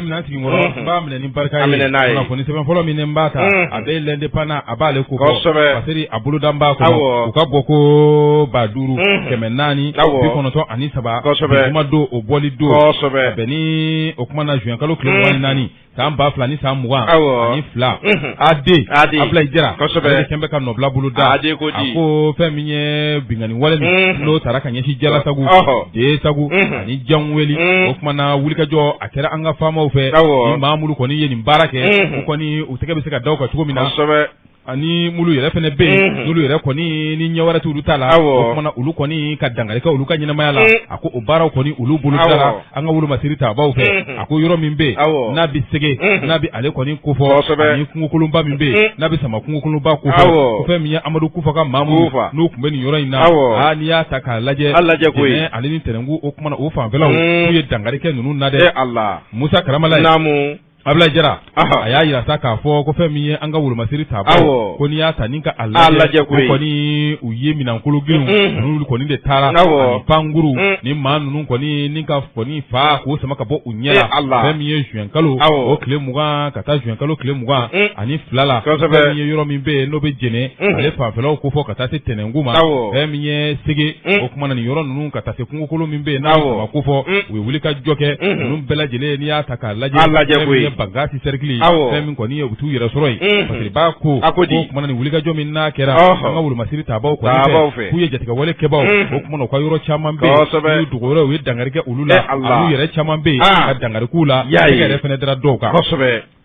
mina sigi ngoro ba mina ni barka ye na ko ni seben folo min mbata abe lende pana abale ko pasiri abulu damba ko u ka boko ba duru kemenani bi kono to ani saba kuma do o boli do be ni o kuma na juin kalo kilo wani nani sam ba fla ni sam muwa ani fla ade abla jira be kembe kan no bla bulu da ako feminye bingani wale ni no taraka nyeshi jala sagu de sagu ani janweli o kuma na wulika jo akera anga fama ufe ni mamulu ko ni yeni barake ko ni utekebe seka dawka chugomina ani mulu yere fene be mulu yere ko ni nyawara tu lutala o kuma na ulu ko ni kadangare ka ulu kanyina mayala ako ubara ko ni ulu bulu dara anga wulu masirita ba ufe ako yoro mimbe na bisege na bi ale ko ni kufo ni kunkulumba mimbe na bi sama kunkulumba kufo ko fe miya amadu kufa ka mamu no kumbe ni yoro ina ani ya taka laje ko ale ni tenengu o kuma na o fa vela o ye dangare ke nunu na de Allah Musa karamala namu abla jira aya yira saka fo ko femi anga wulu masiri tabo ko ni ata ninka Allah ko ni uye minan kulugiru nulu ko ni de tara ni panguru ni manu ko ni ninka ko ni fa ko sama ka bo unyela femi ye juin kalo o kle muga kata juin kalo kle muga ani flala femi ye yoro mi be no be jene ale fa fela ko fo kata se tenenguma femi ye sege o kuma na ni yoro nunu kata se kungo kolo mi be na ko fo we wulika joke nunu bela jele ni ata ka Allah bagati sergli femi ko ni yobutu yira soroi pasiri ba ko kuma ni wuliga jomi na kera anga wulu masiri tabaw ko ku ye jatika wale kebaw ko kuma no kwa yoro chaman be ni dugoro we dangarike ulula alu yira chaman be ka dangari kula ga refene dra doka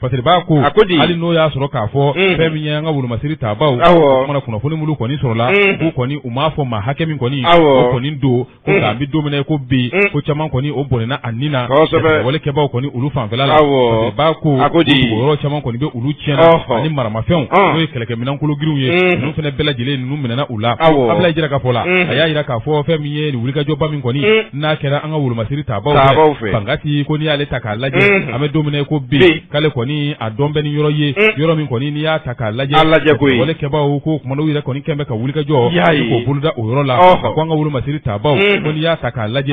pasiri ba ko ali no ya soro ka fo femi nya wulu masiri tabaw kuma na kuna funi mulu ko ni sorola ko ni umafo ma hakemi ko ni ko ni do ko ga bi domine ko bi ko chaman ko ni o bonena anina wale kebaw ko ni ulu fanfela ba ko oro chama ko ni be ulu chena ani marama feon no keleke minan kulu giru ye no fene bela jele nu minana ula abla jira ka fola aya jira ka fo fe mi ye ni wulika joba min ko ni na kera anga wulu masiri tabaw bangati ko ni ale takalaje ame domine ko bi kale ko ni adombe ni yoro min ko ni ya takalaje wole keba ko kuma no wira ko ni kembe ka wulika jo ko buluda o yoro la ko anga wulu masiri tabaw ko ni ya takalaje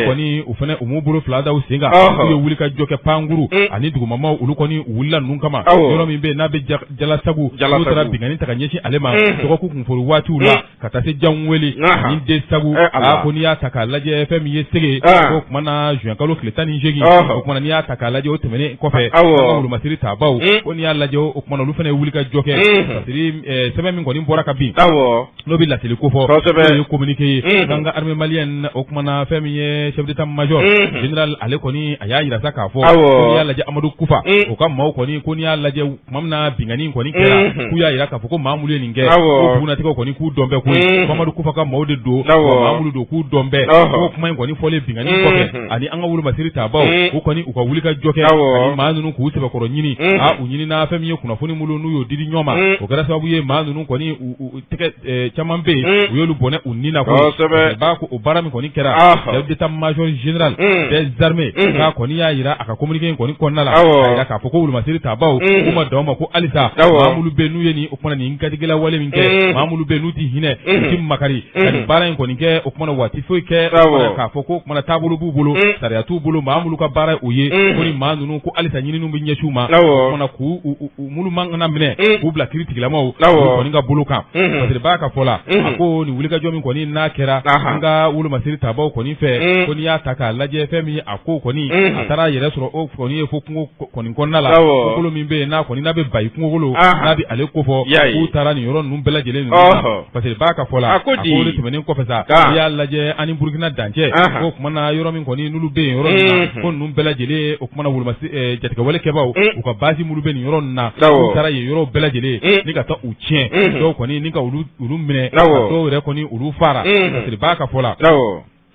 ko ni ufene umubulu flada usinga ko wulika joke panguru ani mama ulukoni wulla nun kama yoro min be na be jala sagu utara bingani takanyeshi alema to ko kunfuru watu la katase janweli ni de sagu ko ni ya takalaje fm yesege ko kuma na juin kalo kletani jegi ko kuma ni ya takalaje o temene ko fe ko lu masiri tabaw ko ni ya laje o kuma lu fene wulika joke masiri sebe min ko ni bora kabi no bi la tele ko fo ko communiquer ganga armée malienne o kuma na fm ye chef d'état major général ale ko ni aya ira saka fo ko ni ya laje amadu kufa o kam maw ko ni ko ni Allah je mamna bingani ko ni kera ku ya ira ka foko mamulu ni nge ko buna tiko ko ni ku dombe ko mamadu kufa kam mawde do mamulu do ku dombe ko kuma ko ni fole bingani ko ke ani anga wulu masiri tabaw ko ni uka wulika joke ani manunu ku sebe ko nyini unyini na fami ye kuna funi mulu nuyo didi nyoma o gara sabu ye manunu ko ni tike chamambe uyolu bone unina ko ba ko o barami ko ni kera d'état major général des armées ka ko ni ya ira aka communiquer ko ni konnala ira ka foko wulu masiri tabaw kuma dawma ko alisa mamulu benu yeni o kuma ni ngadigela wale minke mamulu benu ti hine tim makari ani bara ko ni ke o kuma wati fo ke ka foko kuma tabulu bubulu sariatu bulu mamulu ka bara oye ko ni manunu ko alisa nyini numbi nyeshuma kuma ku mulu mangana mine ku bla critique la maw ko ni nga bulu ka parce ba ka fola ko ni wulika jomi ko ni na kera nga wulu masiri tabaw ko ni fe ko ni ya taka laje femi ako ko ni atara yere soro o ko ni fo ko ni konnala ko lo min be na ko ni na be bayi ko wolo na bi ale ko fo ku tara ni yoro num bela jele ni parce que ba ka fola ko le temene ko fesa ya laje ani burkina danje ko kuma na yoro min ko ni nulu be yoro na ko num bela jele o kuma na wulu masi jatika wale kebaw o ka basi mulu be ni yoro na ko tara ye yoro bela jele ni ka ta uchien do ko ni ka ulu mine do re ko ni ulu fara parce que ba ka fola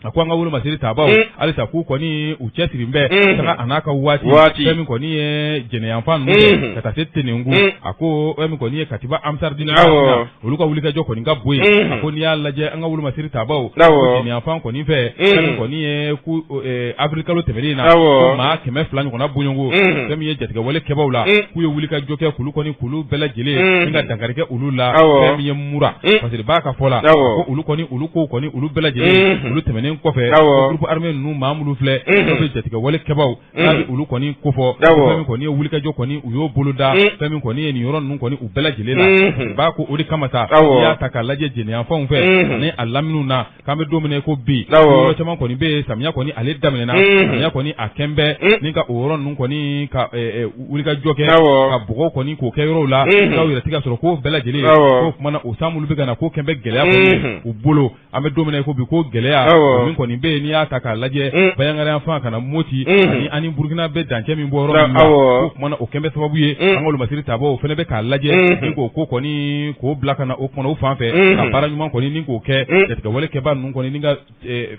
akwanga wulu masiri tabaw alisa ku ko ni uchesiri mbe saka anaka wati femi ko ni jene yamfan mu kata setene ngu ako femi ko ni katiba amsar dina uluka wulika joko ni ngabwe ako ni alla je anga wulu masiri tabaw jene yamfan ko ni fe femi ko ni ku afrika lo temelina ma keme flani ko na bunyongo femi ye jatika wale kebawla ku ye wulika joke kulu ko ni kulu bela jele ninga dangarike ulula femi ye mura parce que baka fola ko ulu ko ni ulu bela jele ulu temene tɛmɛnen kɔfɛ groupe armé ninnu maa minnu filɛ n'o bɛ jatigɛ wale kɛbaw n'a bɛ olu kɔni kofɔ fɛn min kɔni ye wulikajɔ kɔni u y'o boloda fɛn min kɔni ye nin yɔrɔ ninnu kɔni u bɛɛ lajɛlen la u b'a ko o de kama sa n'i y'a ta k'a lajɛ jɛnɛyanfanw fɛ ani a laminiw na k'an bɛ don min ko bi yɔrɔ caman kɔni bɛ yen samiya kɔni ale daminɛna samiya kɔni a kɛn bɛ ni ka o yɔrɔ ninnu kɔni ka wulikajɔ kɛ ka bɔgɔ kɔni k'o kɛ yɔrɔw la k'aw yɛrɛ ti ka sɔrɔ ko bɛɛ lajɛlen ko kuma na o san minnu bɛ ka na ko kɛn bɛ gɛlɛya kɔni u bolo an bɛ don min ko bi ko gɛlɛya min kɔni bɛ yen n'i y'a ta k'a lajɛ bayankari yan fan kana Moti ani Burkina bɛ dancɛ min bɔ yɔrɔ min na ko kuma na o kɛn bɛ sababu ye an ka olumasiri taabɔ o fana bɛ k'a lajɛ ni k'o ko kɔni k'o bila ka na o kumana o fan fɛ ka baara ɲuman kɔni ni k'o kɛ jatigɛ wale kɛba ninnu kɔni ni ka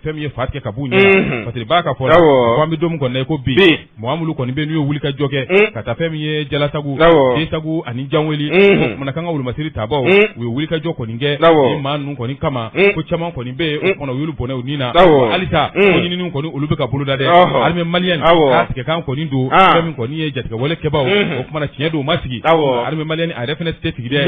fɛn min ye fa tigɛ ka b'u ɲɛ parce que b'a ka fɔ la ko an bɛ don min kɔni na ko bi mɔgɔ minnu kɔni bɛ n'u ye wulikajɔ kɛ ka taa fɛn min ye Jalasagu Desagu ani Janweli o kumana kan ka olumasiri taabɔ u ye wulikajɔ kɔni kɛ ni maa ninnu kɔni kama ko caman kɔni bɛ o kumana u y'olu bɔnɛ u ni na halisa ko ɲininiw kɔni olu bɛ ka boloda dɛ armée malienne k'a tigɛ kan kɔni don fɛn min kɔni ye jatigɛ wale kɛbaw o kumana tiɲɛ don u ma sigi armée malienne a yɛrɛ fɛnɛ tɛ sigi dɛ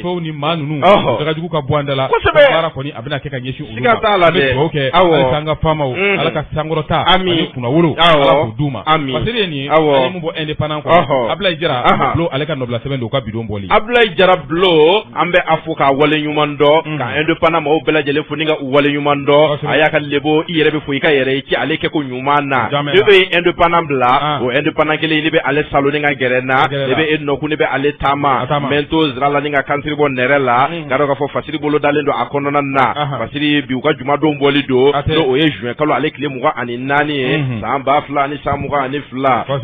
ko fɛnw ni maa ninnu dagajugu ka bɔ an da la baara kɔni a bɛna kɛ ka ɲɛsin olu ma an bɛ dugawu kɛ halisa an ka faamaw ala ka sankɔrɔta ani kunnawolo ala k'o d'u ma parce que nin ye ale mun bɔ indépendant kɔnɔ Ablaye Jara Bulo ale ka nɔbila sɛbɛn don u ka bidon bɔli Ablaye Jara Bulo an bɛ a fo k'a wale ɲuman dɔn ka indépendant maaw bɛɛ lajɛlen fo ni ka u wale ɲuman dɔn a y'a ka lebo i yɛrɛ bɛ fo i ka yɛrɛ ci ale kɛ ko ɲuman na ne bɛ indépendant bila o indépendant kelen ne bɛ ale salo ni ka gɛrɛ na ne bɛ e nɔku ne bɛ ale taama mɛnto zirala ni ka kansiri bɔ nɛrɛ la k'a dɔn k'a fɔ fasiri bolo dalen don a kɔnɔna na fasiri bi u ka jumadon bɔli don n'o o ye juin kalo ale tile 24 ye san 2000 ani san 22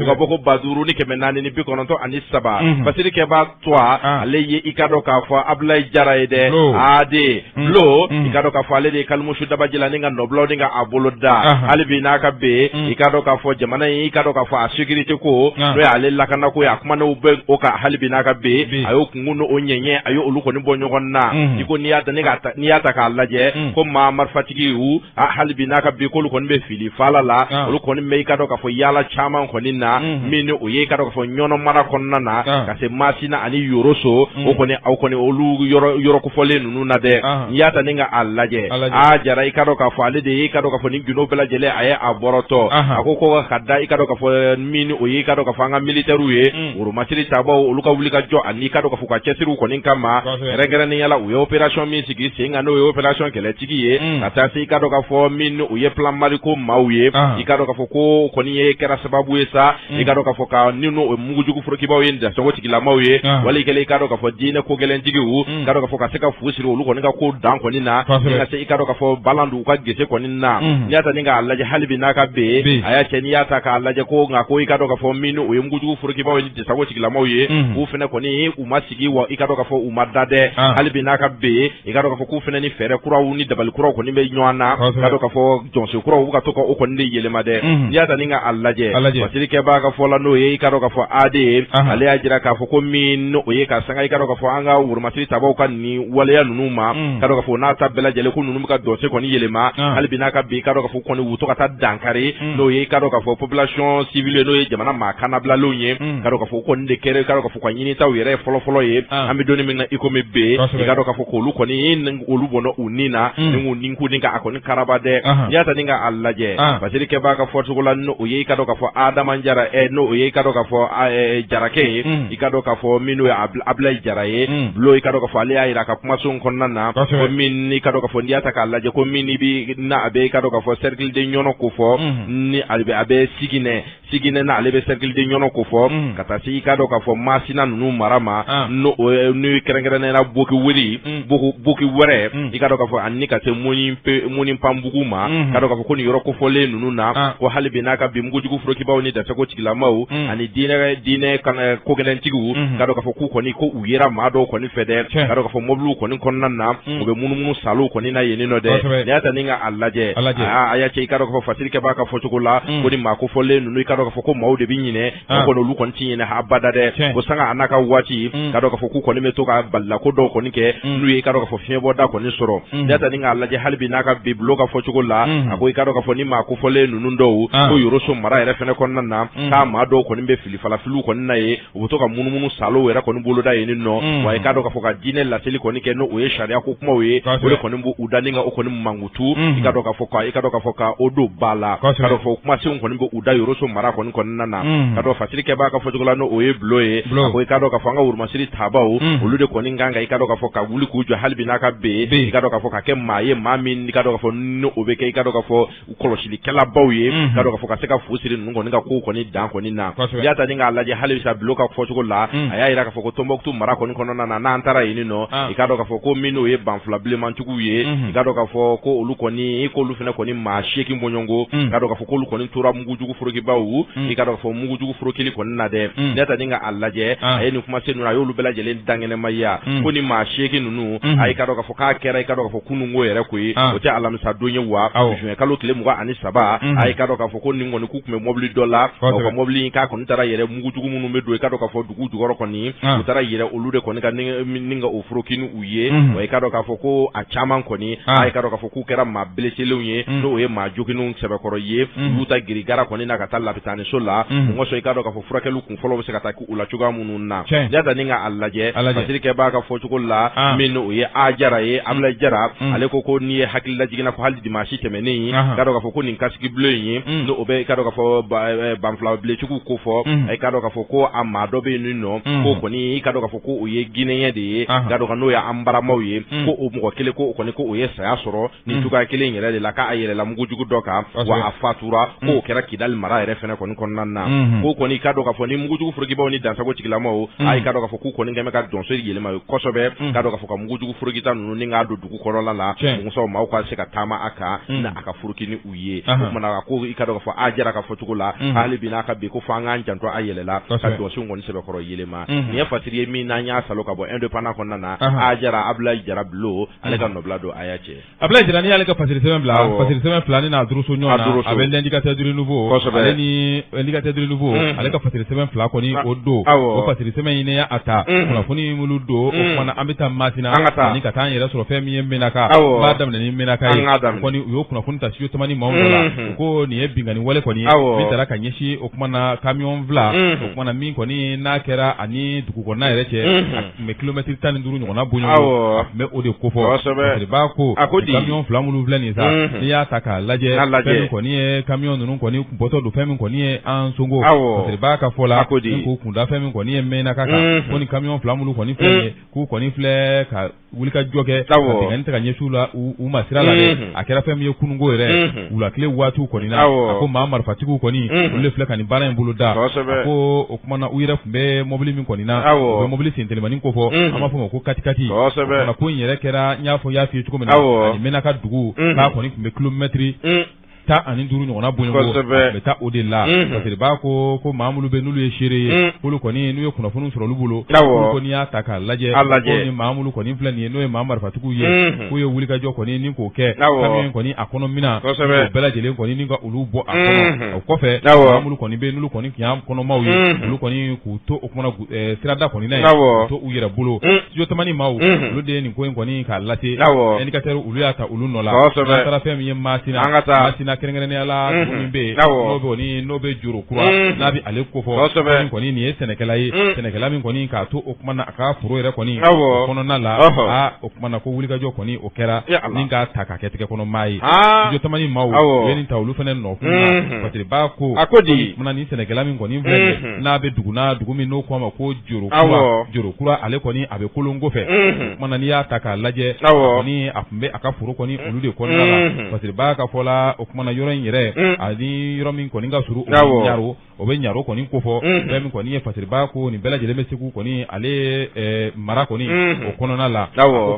u ka bɔ ko 54 ni 93 fasiri kɛba toi ale ye i ka dɔn k'a fɔ Ablaye Jara ye dɛ ade Bulo i ka dɔn k'a fɔ ale de ye kalimusu dabaji la ni ka nɔbulaw ni ka a bolo da hali bi n'a ka be i ka dɔn k'a fɔ jamana in i ka dɔn k'a fɔ a sécurité ko n'o ye ale lakana ko ye a kumanew bɛ o kan hali bi n'a ka be a y'o kungun n'o ɲɛɲɛ a y'o olu kɔni bɔ ɲɔgɔn na i ko n'i y'a ta k'a lajɛ ko maa marifatigi hali bi n'a ka be k'olu kɔni bɛ fili fala la olu kɔni bɛ i ka dɔn k'a fɔ yaala caman kɔni na min ni o ye i ka dɔn k'a fɔ ɲɔnɔ mara kɔnɔna na ka se Masina ani Yoroso o kɔni aw kɔni olu yɔrɔ kofɔlen ninnu na dɛ n'i y'a ta ni ka a lajɛ Jara i ka dɔn k'a fɔ ale de ye i ka dɔn k'a fɔ ni gundo bɛɛ lajɛlen a ye a bɔrɔtɔ a ko ka da i ka dɔn k'a fɔ min o ye i ka dɔn k'a fɔ an ka militaires ye woromasiri taabɔ olu ka wuli ka jɔ ani i ka dɔn k'a fɔ ka cɛsiriw kɔni kama kɛrɛnkɛrɛnnenya la u ye opération min sigi sen kan n'o ye opération kɛlɛtigi ye ka taa se i ka dɔn k'a fɔ min o ye plan Mali ko maaw ye i ka dɔn k'a fɔ ko kɔni ye kɛra sababu ye sa i ka dɔn k'a fɔ ka ni o mugujugu forokibaw ye dasogo tigilamaw ye wali kɛlen i ka dɔn k'a fɔ diinɛ ko gɛlɛntigiw ka dɔn k'a fɔ ka se ka fu siri olu kɔni ka ko dan kɔni na ka se i ka dɔn k'a fɔ balan du ka gese kɔni na n'i y'a ta ni k'a lajɛ hali bi n'a ka be a y'a cɛ n'i y'a ta k'a lajɛ ko nka ko i ka dɔn k'a fɔ min o ye mugujugu forokibaw ye dasogo tigilamaw ye u fɛnɛ kɔni u ma sigi wa i ka dɔn k'a fɔ u ma da dɛ hali bi n'a ka be i ka dɔn k'a fɔ k'u fɛnɛ ni fɛɛrɛ kuraw ni dabali kuraw kɔni bɛ ɲɔgɔn na ka dɔn k'a fɔ jɔnsen kuraw ka to ka o kɔni de yɛlɛma dɛ n'i y'a ta ni k'a lajɛ basirikɛ b'a ka fɔ la n'o ye i ka dɔn k'a fɔ ade ale y'a jira k'a fɔ ko min o ye ka sanga i ka dɔn k'a fɔ an ka woromasiri tabaw ka nin waleya ninnu ma ka dɔn k'a fɔ n'a ta bɛɛ lajɛlen ko ninnu bɛ ka dɔnse kɔni yɛlɛma hali bi n'a ka bi i ka dɔn k'a fɔ kɔni u to ka taa dankari n'o ye i ka dɔn k'a fɔ population civile n'o ye jamana maa kanabilalenw ye ka dɔn k'a fɔ kɔni de kɛra i ka dɔn k'a fɔ ka ɲinitaw yɛrɛ fɔlɔfɔlɔ ye an bɛ donni min na i komi be i ka dɔn k'a fɔ k'olu kɔni olu bɔnna u ni na ni k'u nin ko ni ka a kɔni karaba dɛ n'i y'a ta ni ka a lajɛ basirikɛ b'a ka fɔ cogo la n'o ye i ka dɔn k'a fɔ Adama Jara n'o o ye i ka dɔn k'a fɔ Jarakɛ ye i ka dɔn k'a fɔ min n'o ye Ablaye Jara ye Bulo i ka dɔn k'a fɔ ale y'a yira a ka kumasenw kɔnɔna na ko min i ka dɔn k'a fɔ n'i y'a ta k'a lajɛ ko min bi na a bɛ i ka dɔn k'a fɔ cercle de ɲɔnɔ ko fɔ ni a bɛ Siginɛ na ale bɛ cercle de ɲɔnɔ ko fɔ ka taa se i ka dɔn k'a fɔ Masina ninnu mara ma n'o ye kɛrɛnkɛrɛnnenya Boki weli Boki wɛrɛ i ka dɔn k'a fɔ ani ka se Muni Pambugu ma ka dɔn k'a fɔ ko nin yɔrɔ kofɔlen ninnu na ko hali bi n'a ka bi mugujugu forokibaw ni dasago tigilamaw ani diinɛ kogɛlɛntigiw ka dɔn k'a fɔ k'u kɔni ko u yera maa dɔw kɔni fɛ dɛ ka dɔn k'a fɔ mobiliw kɔni kɔnɔna na u bɛ munumunu salow kɔni na yen nɔ dɛ n'i y'a ta ni ka a lajɛ a y'a cɛ i ka dɔn k'a fɔ fasirikɛ b'a ka fɔcogo la ko ni maa kofɔlen ninnu i ka dɔn k'a fɔ ko maaw de bɛ ɲinɛ ko olu kɔni ti ɲinɛ habada dɛ ko sanga a n'a ka waati ka dɔn k'a fɔ k'u kɔni bɛ to ka balila ko dɔw kɔni kɛ n'u ye i ka dɔn k'a fɔ fiɲɛbɔda kɔni sɔrɔ n'i y'a ta ni k'a lajɛ hali bi n'a ka bi Bulo ka fɔcogo la a ko i ka dɔn k'a fɔ ni maa kofɔlen ninnu dɔw ko Yoroso mara yɛrɛ fɛnɛ kɔnɔna na k'a maa dɔw kɔni bɛ filifalafiliw kɔni na ye u bɛ to ka munumunu salow yɛrɛ kɔni boloda yen nɔ wa i ka dɔn k'a fɔ ka diinɛ laseli kɔni kɛ n'o o ye sariya ko kumaw ye o de kɔni b'u da ni ka o kɔni mankutu i ka dɔ ka fɔ ka o do bala ka dɔ fɔ kuma se kɔni bɛ u da yoroso mara kɔni kɔnɔna na ka dɔ fasiri kɛ b'a ka fɔ cogo la no o ye bulo ye ko i ka dɔ ka fɔ an ka wurumasiri tabaw olu de kɔni kan i ka dɔ ka fɔ ka wuli k'u jɔ hali bi n'a ka be i ka dɔ ka fɔ ka kɛ maa ye maa min i ka dɔ ka fɔ no o bɛ kɛ i ka dɔ ka fɔ kɔlɔsilikɛlabaw ye ka dɔ ka fɔ ka se ka fu siri ninnu kɔni ka ko kɔni dan kɔni na i y'a ta ni k'a lajɛ hali bisa bulo ka fɔ cogo la a y'a yira k'a fɔ ko Tombouctou mara kɔni kɔnɔna na n'an taara yen nɔ i ka dɔ ka fɔ ko minnu ye banfula bilemantigiw ye i ka dɔ ka fɔ ko olu kɔni k'olu fana kɔni maa 8 bɔɲɔngo i ka dɔ ka fɔ k'olu kɔni tora mugujugu forokibaw i ka dɔ ka fɔ mugujugu forokili kɔni na dɛ i y'a ta ni k'a lajɛ a ye nin kuma se ninnu a y'olu bɛɛ lajɛlen dangɛnɛmaya ko ni maa 8 ninnu a y'i ka dɔ ka fɔ k'a kɛra i ka dɔ ka fɔ kununko yɛrɛ koyi o tɛ alamisa don ye wa juin kalo tile 23 a y'i ka dɔ ka fɔ ko nin kɔni k'u tun bɛ mobili dɔ la o ka mobili k'a kɔni taara yɛrɛ mugujugu minnu bɛ don i ka dɔ ka fɔ dugu jukɔrɔ kɔni u taara yɛrɛ olu de kɔni ka ni ka o forokini u ye wa i ka dɔ k'a fɔ ko a caman kɔni a y'i ka dɔ k'a fɔ k'u kɛra maa beleselenw ye n'o ye maa jogininw sɛbɛkɔrɔ ye olu ta girigara kɔni na ka taa lapitaniso la mɔgɔ sɔn i ka dɔ k'a fɔ furakɛliw kun fɔlɔ bɛ se ka taa u la cogoya minnu na yada ni ka a lajɛ fasiri kɛ b'a ka fɔ cogo la min o ye Ajara ye Ablaye Jara ale ko n'i ye hakili lajiginna ko hali dimanche tɛmɛnen ka dɔ k'a fɔ ko nin kasigi bulo in ye n'o bɛ i ka dɔ k'a fɔ banfula bilecogo ko fɔ i ka dɔ k'a fɔ ko a maa dɔ bɛ yen nɔ ko kɔni i ka dɔ k'a fɔ ko o ye Guinéen de ye ka dɔ ka n'o ye an baramaw ye ko o mɔgɔ kelen ko kɔni ko o ye saya sɔrɔ nin cogoya kelen yɛrɛ de la k'a yɛlɛla mugujugu dɔ kan wa a fatura ko o kɛra Kidali mara yɛrɛ fɛnɛ kɔni kɔnɔna na ko kɔni i ka dɔ k'a fɔ ni mugujugu forokibaw ni dansago tigilamaw a i ka dɔ k'a fɔ k'u kɔni kɛmɛ ka dɔnso yɛlɛma kosɛbɛ ka dɔ k'a fɔ ka mugujugu forokita ninnu ni k'a don dugu kɔrɔla la musow maaw ka se ka taama a kan na a ka foroki ni u ye o kumana ko i ka dɔ k'a fɔ Ajara ka fɔ cogo la hali bi n'a ka bi ko fɔ an k'an janto a yɛlɛla ka dɔnso kɔni sɛbɛkɔrɔ yɛlɛma nin ye fasiri ye min n'an y'a salo ka bɔ indépendant kɔnɔna na Ajara Ablaye Jara bulo ale ka nɔbila don a y'a cɛ Ablaye Jara ni y'ale ka fasiri sɛbɛn bila fasiri sɛbɛn fila ni n'a duruso ɲɔgɔn na a bɛ l'indicateur du nouveau ale ni indicateur du nouveau ale ka fasiri sɛbɛn fila kɔni o don o fasiri sɛbɛn ɲini a ta kunnafoni minnu don o kumana an bɛ taa Masina ani ka taa an yɛrɛ sɔrɔ fɛn min ye Menaka b'a daminɛ ni Menaka ye kɔni u y'o kunnafoni ta studio tamani maaw dɔ la ko nin ye bingani wale kɔni min taara ka ɲɛsin o kumana camion fila o kumana min kɔni n'a kɛra ani dugu kɔnɔna yɛrɛ cɛ a tun bɛ kilomɛtiri 15 ɲɔgɔnna bonyɔrɔ a tun bɛ o de ko fɔ fasiri b'a ko camion fila minnu filɛ nin sa n'i y'a ta k'a lajɛ fɛn min kɔni ye camion ninnu kɔni bɔtɔ don fɛn min kɔni ye an songo fasiri b'a ka fɔ la k'u kunda fɛn min kɔni ye Menaka kan ko ni camion fila minnu kɔni filɛ ye k'u kɔni filɛ ka wulikajɔ kɛ ka dingɛni tɛ ka ɲɛsiw la u ma sira la dɛ a kɛra fɛn min ye kununko yɛrɛ wulatile waatiw kɔni na a ko maa marifatigiw kɔni olu de filɛ ka nin baara in bolo da a ko o kumana u yɛrɛ tun bɛ mobili min kɔni na u bɛ mobili sen telimani ko fɔ an b'a fɔ ma ko katikati o kumana ko in yɛrɛ kɛra n y'a fɔ y'a f'i ye cogo min na ani Menaka dugu k'a kɔni tun bɛ kilomɛtiri 15 ɲɔgɔnna bonyɔrɔ bɛ taa o de la fasiri b'a ko maa minnu bɛ n'olu ye seere ye olu kɔni n'u ye kunnafoni sɔrɔ olu bolo olu kɔni y'a ta k'a lajɛ ko ni maa minnu kɔni filɛ nin ye n'o ye maa marifatigiw ye k'u ye wulikajɔ kɔni ni k'o kɛ camion kɔni a kɔnɔ mina o bɛɛ lajɛlen kɔni ni ka olu bɔ a kɔnɔ o kɔfɛ maa minnu kɔni bɛ n'olu kɔni tun y'an kɔnɔmaw ye olu kɔni k'u to o kumana sirada kɔni na ye k'u to u yɛrɛ bolo studio tamani maaw olu de ye nin ko in kɔni k'a lase indicateur olu y'a ta olu nɔ la n'an taara fɛn min ye Masina kɛrɛnkɛrɛnnenya la dugu min bɛ yen n'o bɛ Joro kura n'a bɛ ale ko fɔ kɔni nin ye sɛnɛkɛla ye sɛnɛkɛla min kɔni k'a to o kumana a ka foro yɛrɛ kɔni o kɔnɔna la o kumana ko wulikajɔ kɔni o kɛra ni k'a ta k'a kɛ tigɛ kɔnɔ maa ye studio tamani maaw u ye nin ta olu fana nɔfɛ fasiri b'a ko kumana ni sɛnɛkɛla min kɔni filɛ n'a bɛ dugu min n'o k'a ma ko Joro kura ale kɔni a bɛ kolongo fɛ kumana n'i y'a ta k'a lajɛ kɔni a tun bɛ a ka foro kɔni olu de kɔnɔna la fasiri b'a ka fɔ la o kumana yɔrɔ in yɛrɛ ani yɔrɔ min kɔni ka surun o bɛ ɲaro kɔni ko fɔ fɛn min kɔni ye fasiri b'a ko nin bɛɛ lajɛlen bɛ se k'u kɔni ale mara kɔni o kɔnɔna la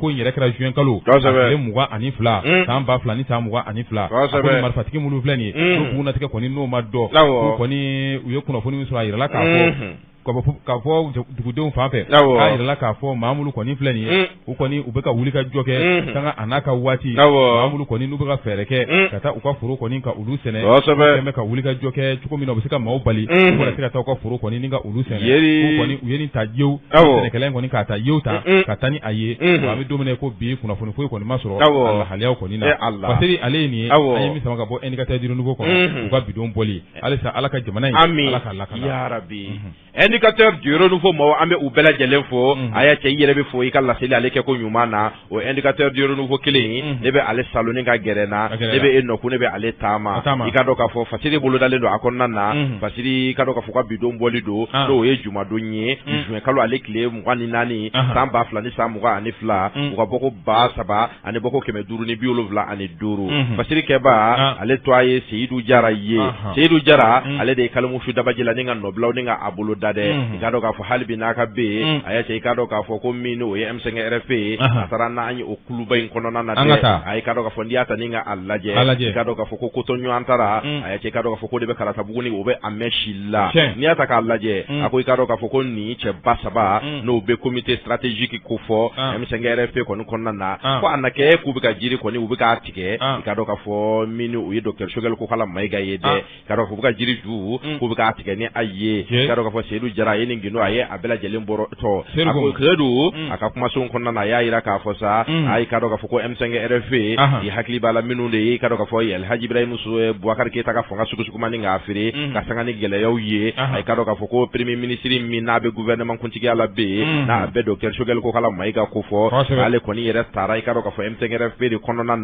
ko in yɛrɛ kɛra juin kalo tile 22 san 2000 ni san 22 ko ni marifatigi minnu filɛ nin ye n'u bugunatigɛ kɔni n'o ma dɔn k'u kɔni u ye kunnafoni min sɔrɔ a yɛrɛla k'a fɔ dugudenw fan fɛ k'a yɛrɛla k'a fɔ maa minnu kɔni filɛ nin ye u kɔni u bɛ ka wulikajɔ kɛ sanga a n'a ka waati maa minnu kɔni n'u bɛ ka fɛɛrɛ kɛ ka taa u ka foro kɔni ka olu sɛnɛ kɛmɛ ka wulikajɔ kɛ cogo min na u bɛ se ka maaw bali u ka se ka taa u ka foro kɔni ni ka olu sɛnɛ u kɔni u ye nin ta yew sɛnɛkɛla in kɔni k'a ta yew ta ka taa ni a ye wa an bɛ don min na ko bi kunnafoni foyi kɔni ma sɔrɔ a lahaliyaw kɔni na fasiri ale ye nin ye an ye min sama ka bɔ indicateur du nouveau kɔnɔ u ka bidon bɔli halisa Ala ka jamana in Ala ka lakana ya Rabbi indicateur du renouveau mo ambe u bela jelen fo aya che yere be fo i ka laseli ale ke ko nyuma na o indicateur du renouveau kelen ne be ale saloni ka gerena ne be enoku ne be ale tama i ka do ka fo fasiri bolo dalen do akonna na fasiri ka do ka fo ka bidon boli do do e juma do nye juin kalo ale kile mwani nani samba fla ni samuga ani fla u ka boko ba saba ani boko keme duru ni biolo vla ani duru fasiri keba ale toye Seydou Jara ye Seydou Jara ale de kalmu shu dabajila ninga noblaw ninga abulu dade i ka do ka fo halbi naka be aya che i ka do ka fo ko mino e M5 RFP asarana anyi o kuluba in kono na de ay ka do ka fo ndiata ninga allaje i ka do ka fo ko kotonyo antara aya che i ka do ka fo ko de be karata buguni obe ameshilla ni ata ka allaje ako i ka do ka fo ko ni che basaba no be comité stratégique ko fo M5 RFP ko kono na ko anake ku be ka jiri ko ni ubi ka atike i ka do ka fo mino o Dr Shogel ko kala maiga yede ka do ko ka jiri ju ko be ka atike ni aye ka do ka fo Seydou Jara yeni ngino aye abela jelen boro to ako kredu aka kuma son kono na ya ira ka fo sa ay ka do ka fo ko M5 RFP di hakli bala minu de ka do ka fo El Haji Ibrahim Sou Bouakar Keita ka fo nga suku maninga afiri ka sanga ni gele yaw ye ay ka do ka fo ko premier ministre mi na be gouvernement kuntigi ala be na be Dr Shogel ko kala maiga ko fo ale koni yere tara ka do ka fo M5 RFP de kono na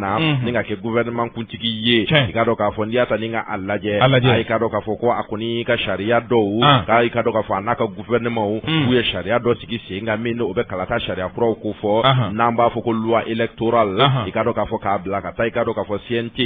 ninga ke gouvernement kuntigi ye ka do ka fo ndiata ninga allaje ay ka do ka fo ko akoni ka sharia do ka do ka fo anaka gouvernement uye sharia do sigi singa mino obe kalata sharia pro ko fo namba fo ko loi électorale ka do ka fo ka bla ka tai ka do ka fo CNT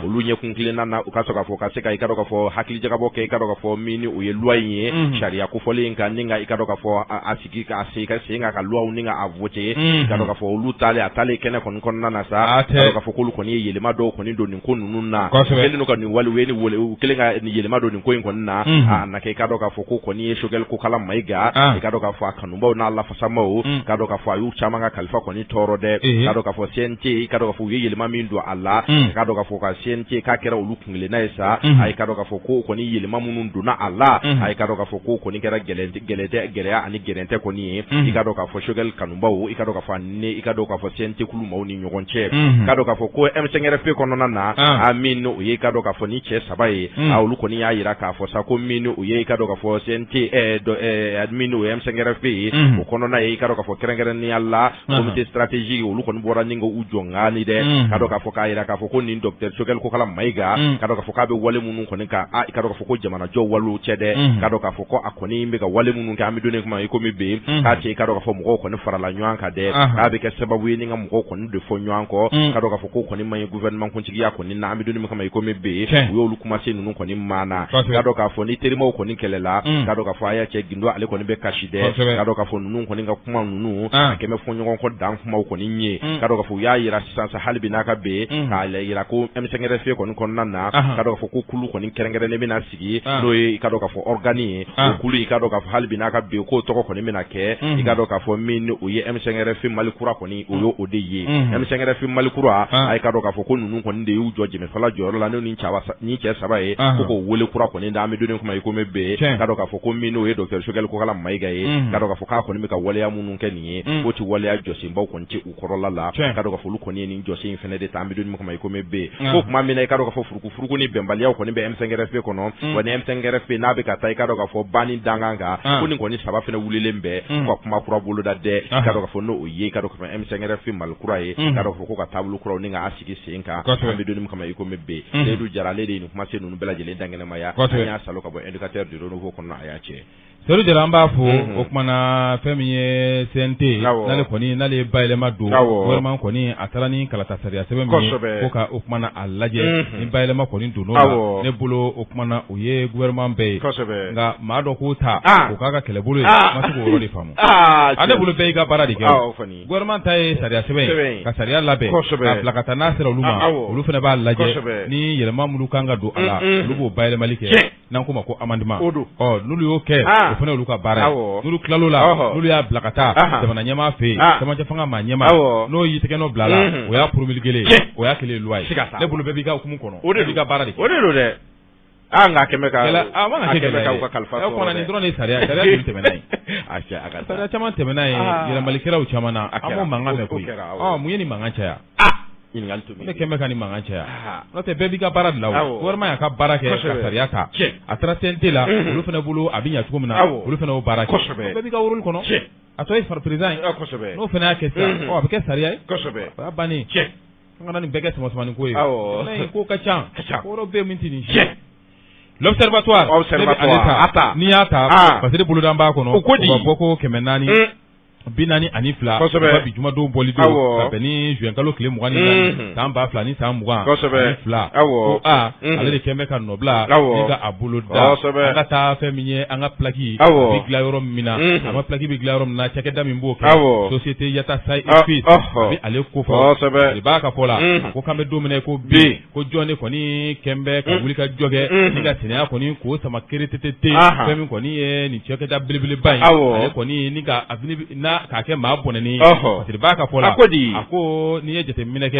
olunye kunkilina na ka so ka fo ka seka ka do ka fo hakili jaga boke ka do ka fo mini uye loi ye sharia ko fo linga ninga ka do ka fo asiki ka asika singa ka loi uninga avote ka do ka fo lutale atale kene kon na sa ka do ka fo ko lu koni yele ma do koni do nin ko nunna kele no ka ni wali weni wole kele nga ni yele ma do nin ko in konna na ke ka do ka fo ko koni Shogel ko kala maiga ka do ka fo akanumba na Allah fasamo ka do ka fo ayu chama nga khalifa koni toro de ka do ka fo CNT ka do ka fo yele ma min do Allah ka do ka fo ka CNT ka kera ulukungle na isa ay ka do ka fo ko koni yele ma munun do na Allah ay ka do ka fo ko koni kera gelete ani gerente koni ka do ka fo Shogel kanumba o ka do ka fo ne ka do ka fo CNT kulu ma oni nyogonche ka do ka fo ko M5 RFP kono na amin o ye ka do ka fo ni che sabaye awulu koni ya yira ka fo sa ko minu o ye ka do ka fo CNT admin o M5 RFP o kono na ye ka do ka fo kerengere ni Allah comité stratégique olu koni bora ningo ujonga ni de ka do ka fo ka yira ka fo ko ni Dr Shogel ko kala maiga ka do ka fo ka be wale munun koni ka ka do ka fo ko jamana jo walu chede ka do ka fo ko akoni mbe ka wale munun ka amido ne kuma iko mi be ka che ka do ka fo mo ko ni farala nyan ka de ka be ke sababu ni ngam ko koni de fo nyan ko ka do ka fo ko koni mai gouvernement kuntigi ya koni na amido ne kuma iko mi be yo lu kuma se nunu koni mana ka do ka fo ni terimo koni kelela ka do ka fo aya che gindo ale koni be kashide ka do ka fo nunu koni ga kuma nunu ke me fo nyon ko dan kuma koni nye ka do ka fo ya yira sisansa halbi na ka be ka le yira ko M5 RFP koni konna na ka do ka fo ko kulu koni kerengere ne bina sigi do ka do ka fo organi kulu ka do ka fo halbi na ka be ko to ko koni mina ke ka do ka fo min o ye M5 RFP malikura koni o yo ode ye M5 RFP malikura ay ka do ka fo ko nunu koni de yu joje me fala joro la ni chawa ni che sabaye ko wole kura koni da mi do ne kuma iko mebe ka do ka fo ko min o ye Dr Shogel ko kala maiga ye ka do ka fo ka koni me ka wole ya munun ke ni o ti wole ya josi mba ko nti ukorola la ka do ka fo lu koni ni josi infene de ta mi do ne kuma iko mebe ko kuma mi na ka do ka fo furuku ni bembali ya ko ni be M5 RFP kono woni M5 RFP na be ka tai ka do ka fo bani danganga ko ni koni saba fene wulele mbe ko kuma kura bolo da de ka do ka fo no o ye ka do ka fo M5 RFP mal kura ye ka do ko ka tabulu kura ni nga asigi senka mi do ne kuma iko mebe Seydou Jara le de ni kuma se nunu bela jele dangene maya anya salo ka bo indicateur du renouveau kono aya che Seydou Jara amba fo o kuma na femiye CNT nale koni nale baile madu gouvernement koni atarani kalata saria sebe mi ko ka o kuma na alaje ni baile ma koni do no ne bulo o kuma na oye gouvernement be nga ma do ko ta ko ka kele bulo ma su ko ro de famu ade bulo be ga bara de ke gouvernement tay saria sebe ka saria labe ka plakata na sera luma olu fene ba alaje ni yelema mulu kanga do ala lubo baile malike nan kuma ko amendement nulu yo ke o fene olu ka bara nulu klalo la nulu ya blakata jamana nyama fe sama jafanga ma nyama no yiteke no blala o ya promulguer o ya kele loi le bulu be biga okumu kono biga bara de o de anga kemeka wana kemeka ka kalfa so ko na ni drone saria dum temenai acha aka saria chama temenai yela malikira u chama na amo manga me ko mu yeni manga cha ya ɲininkali to ne kɛmɛ ka ni mankan cɛ n'o tɛ bɛɛ b'i ka baara de la o gouvernement y'a ka baara kɛ ka sariya ta a taara CNT la olu fana bolo a bɛ ɲɛ cogo min na olu fana y'o baara kɛ bɛɛ b'i ka rôle kɔnɔ a tɔ ye président ye n'o fana y'a kɛ sisan a bɛ kɛ sariya ye o y'a bannen an kana nin bɛɛ kɛ sama-samanin ko ye ko ka ca ko dɔ bɛ yen min tɛ nin si l'observatoire n'i y'a ta parce que boloda b'a kɔnɔ u ka bɔ ko 400 42 bi jumadon bɔli don ka bɛn ni juin kalo tile 24 san 2000 ni san 22 ko ale de kɛn bɛ ka nɔbila ni ka a bolo da an ka taa fɛn min ye an ka plaki bɛ dilan yɔrɔ min na an ka plaki bɛ dilan yɔrɔ min na cakɛda min b'o kɛ société Yatasa et Fils a bɛ ale ko fɔ de b'a ka fɔ la ko k'an bɛ don min na ko bi ko jɔn de kɔni kɛn bɛ ka wuli ka jɔ kɛ ni ka sɛnɛya kɔni k'o sama keretete fɛn min kɔni ye nin cakɛda belebeleba in ale kɔni ni ka k'a kɛ maa bɔnɛni parce que b'a ka fɔ la a ko n'i ye jateminɛ kɛ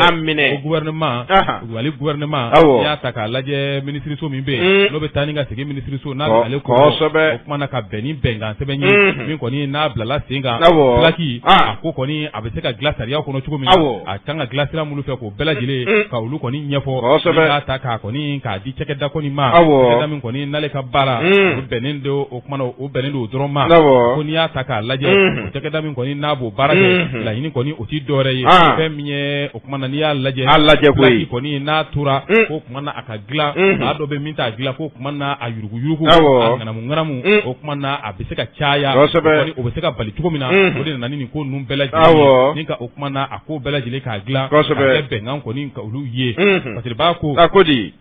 o gouvernement Mali gouvernement n'i y'a ta k'a lajɛ ministre min bɛ yen n'o bɛ taa ni ka segin ministre n'a bɛ ale kɔ o kuma na ka bɛn ni bɛnkan sɛbɛn ye min kɔni n'a bilala sen kan plaki a ko kɔni a bɛ se ka dilan sariya kɔnɔ cogo min na a kan ka dilan sira minnu fɛ k'o bɛɛ lajɛlen ka olu kɔni ɲɛfɔ n'i y'a ta k'a kɔni k'a di cakɛda kɔni ma cakɛda min kɔni n'ale ka baara o bɛnnen don o kuma na o bɛnnen don o dɔrɔn ma ko n'i y'a ta k'a lajɛ o cakɛda min kɔni n'a b'o baara kɛ laɲini kɔni o t'i dɔwɛrɛ ye fɛn min ye o kuma na n'i y'a lajɛ plaki kɔni n'a tora ko kuma na a ka dilan maa dɔ bɛ min t'a dilan ko kuma na a yuruguyurugu a ŋanamu o kuma na a bɛ se ka caya kɔni o bɛ se ka bali cogo min na o de nana ni nin ko ninnu bɛɛ lajɛlen ni ka o kuma na a ko bɛɛ lajɛlen k'a dilan ka kɛ bɛnkan kɔni ka olu ye parce que b'a ko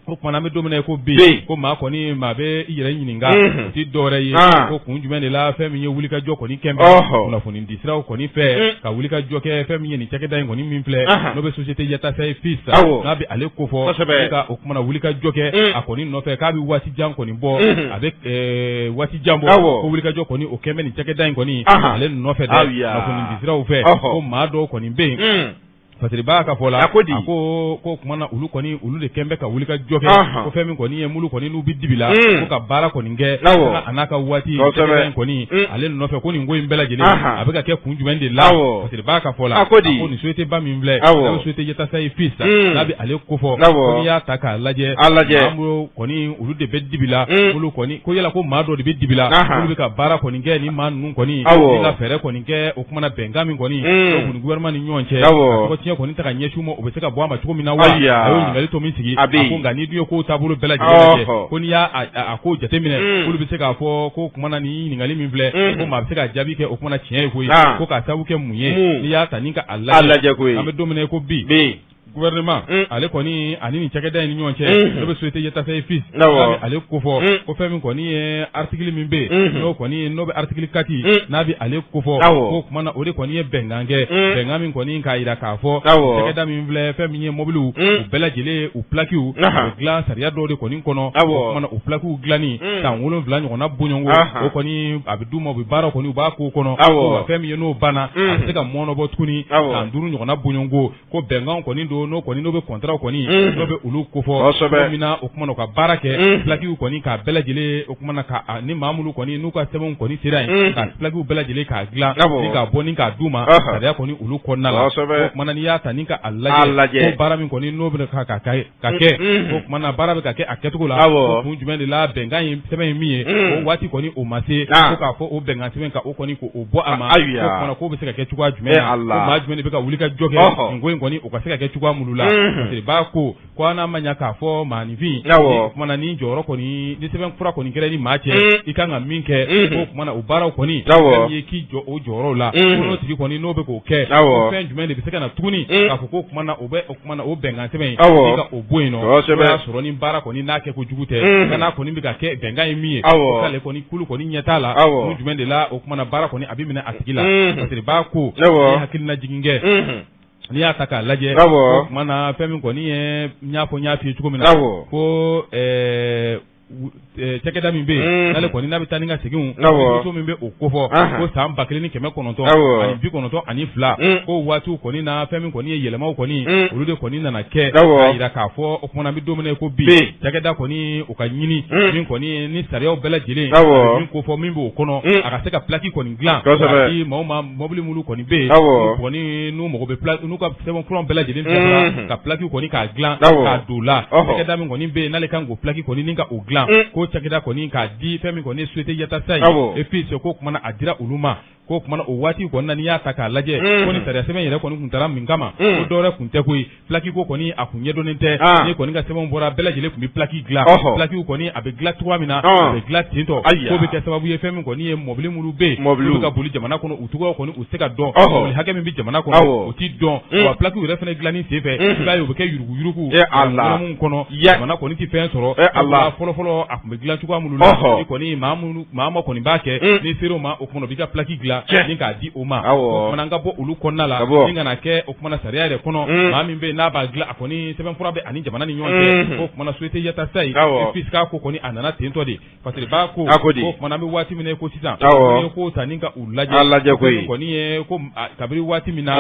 o kuma na an bɛ don min na ko bi ko maa kɔni maa bɛ i yɛrɛ ɲininka o t'i dɔwɛrɛ ye ko kun jumɛn de la fɛn min ye wulikajɔ kɔni kɛn bɛ kunnafoni di siraw kɔni fɛ ka wuli ka jɔ kɛ fɛn min ye nin cakɛda in kɔni min filɛ n'o bɛ société Yatasa et Fils n'a bɛ ale ko fɔ ka o kumana wuli ka jɔ kɛ a kɔni nɔfɛ k'a bɛ waati jan kɔni bɔ a bɛ waati jan bɔ ko wuli ka jɔ kɔni o kɛn bɛ nin cakɛda in kɔni ale nɔfɛ dɛ kunnafoni di siraw fɛ ko maa dɔw kɔni bɛ yen parce que b'a ka fɔ la a ko kuma na olu kɔni olu de kɛn bɛ ka wuli ka jɔ kɛ ko fɛn min kɔni ye mulu kɔni n'u bɛ dibi la ko ka baara kɔni kɛ a n'a ka waati cakɛda in kɔni ale nɔfɛ ko nin ko in bɛɛ lajɛlen a bɛ ka kɛ kun jumɛn de la parce que b'a ka fɔ la ko nin société ba min filɛ n'o société Yatasa et Fils n'a bɛ ale ko fɔ ko n'i y'a ta k'a lajɛ maa kɔni olu de bɛ dibi la olu kɔni ko yala ko maa dɔ de bɛ dibi la olu bɛ ka baara kɔni kɛ ni maa ninnu kɔni ni ka fɛɛrɛ kɔni kɛ o kumana bɛnkan min kɔni o kɔni gouvernement ni ɲɔgɔn cɛ kɔni ta ka ɲɛsu ma o bɛ se ka bɔ a ma cogo min na wa a y'o ɲininkali to min sigi a ko nka ni dun ye ko taabolo bɛɛ lajɛlen lajɛ ko n'i y'a ko jateminɛ olu bɛ se k'a fɔ ko kuma na ni ɲininkali min filɛ ko maa bɛ se ka jaabi kɛ o kuma na tiɲɛ ye koyi ko k'a sababu kɛ mun ye n'i y'a ta ni ka a lajɛ koyi an bɛ don min na ko bi gouvernement ale kɔni ani nin cakɛda in ni ɲɔgɔn cɛ n'o bɛ société Yatasa et Fils ale ko fɔ ko fɛn min kɔni ye article min bɛ yen n'o bɛ article 4 n'a bɛ ale ko fɔ ko kuma na o de kɔni ye bɛnkan kɛ bɛnkan min kɔni k'a jira k'a fɔ cakɛda min filɛ fɛn min ye mobiliw u bɛɛ lajɛlen u plakiw u dilan sariya dɔw de kɔni kɔnɔ o kuma na o plakiw dilanni san 7 ɲɔgɔnna bɔɲɔgɔnko o kɔni a bɛ d'u ma u bɛ baara kɔni u b'a k'o kɔnɔ fɛn min ye n'o banna a bɛ se ka mɔnɔbɔ tuguni san 5 ɲɔgɔnna bɔɲɔgɔnko ko bɛnkan kɔni don n'o bɛ contrat kɔni n'o bɛ olu ko fɔ min na o kuma na u ka baara kɛ plakiw kɔni k'a bɛɛ lajɛlen o kuma na ni maa minnu kɔni n'u ka sɛbɛnw kɔni sera yen ka plakiw bɛɛ lajɛlen k'a dilan ni k'a bɔ ni k'a d'u ma sariya kɔni olu kɔnɔna la o kuma na n'i y'a ta ni ka a lajɛ ko baara min kɔni n'o bɛ ka kɛ o kuma na baara bɛ ka kɛ a kɛcogo la ko kun jumɛn de la bɛnkan in sɛbɛn ye min ye o waati kɔni o ma se ko k'a fɔ o bɛnkan sɛbɛn ka o kɔni k'o bɔ a ma o kuma na k'o bɛ se ka kɛ cogoya jumɛn na ko maa jumɛn de bɛ ka wuli ka jɔ kɛ nin ko in kɔni o ka se ka kɛ cogoya minnu la b'a ko an n'a ma ɲɛ k'a fɔ maanifin o kumana ni jɔyɔrɔ kɔni ni sɛbɛn fura kɔni kɛra ni maa cɛ i kan ka min kɛ o kumana o baaraw kɔni fɛn ye k'i jɔ o jɔyɔrɔw la n'o tigi kɔni n'o bɛ k'o kɛ fɛn jumɛn de bɛ se ka na tuguni k'a fɔ ko kumana o kumana o bɛnkan sɛbɛn i ka o bɔ yen nɔ o y'a sɔrɔ ni baara kɔni n'a kɛ ko jugu tɛ ka n'a kɔni bɛ ka kɛ bɛnkan ye min ye o k'ale kɔni kulu kɔni ɲɛ t'a la kun jumɛn de la o kumana baara kɔni a bɛ minɛ a tigi la parce que b'a ko ni hakilina jigin kɛ n'i y'a ta k'a lajɛ o tuma na fɛn min kɔni ye n y'a fɔ n y'a f'i ye cogo min na ko cɛkɛda min bɛ yen n'ale kɔni n'a bɛ taa ni ka segin muso min bɛ o kofɔ ko san 1992 ani 92 ko waatiw kɔni na fɛn min kɔni ye yɛlɛmaw kɔni olu de kɔni nana kɛ k'a jira k'a fɔ o kumana bɛ don min na ko bi cɛkɛda kɔni o ka ɲini min kɔni ni sariyaw bɛɛ lajɛlen min kofɔ min b'o kɔnɔ a ka se ka plaki kɔni dilan k'a di maaw ma mobili minnu kɔni bɛ yen kɔni n'u mago bɛ n'u ka sɛbɛnfura bɛɛ lajɛlen tɛmɛna ka plaki kɔni k'a dilan k'a don la cɛkɛda min kɔni bɛ yen n'ale kan k'o plaki kɔni ni ka o dilan ko cɛkɛda kɔni k'a di fɛn min kɔni souhaité yatasa ye et puis c'est ko kumana a dira olu ma ko kumana o waati kɔni na n'i y'a ta k'a lajɛ ko ni sariya sɛbɛn yɛrɛ kɔni kun taara min kama ko dɔwɛrɛ kun tɛ koyi plaki ko kɔni a kun ɲɛdɔnnen tɛ ni kɔni ka sɛbɛnw bɔra bɛɛ lajɛlen kun bɛ plaki dilan plakiw kɔni a bɛ dilan cogoya min na a bɛ dilan tentɔ ko bɛ kɛ sababu ye fɛn min kɔni ye mɔbili minnu bɛ yen olu bɛ ka boli jamana kɔnɔ u tɔgɔ kɔni u tɛ ka dɔn mɔbili hakɛ min bɛ jamana kɔnɔ o t'i dɔn wa plakiw yɛrɛ fana dilanni senfɛ i b'a ye u bɛ kɛ yuruguyurugu minnu kɔnɔ jamana kɔni tɛ fɛn sɔrɔ fɔlɔfɔlɔ a kun bɛ dilan cogoya minnu la ni kɔni maa ma kɔni b'a kɛ ni ser'o ma o kumana u b'i ka plaki dilan ni k'a di o ma o kumana an ka bɔ olu kɔnɔna la ni kana kɛ o kumana sariya yɛrɛ kɔnɔ maa min bɛ yen n'a b'a dilan a kɔni sɛbɛnfura bɛ ani jamana ni ɲɔgɔn cɛ o kumana souhaité yatasa ye fisika ko kɔni a nana tentɔ de parce que b'a ko o kumana an bɛ waati min na ko sisan ni ko ta ni ka u lajɛ kɔni ye ko kabiri waati min na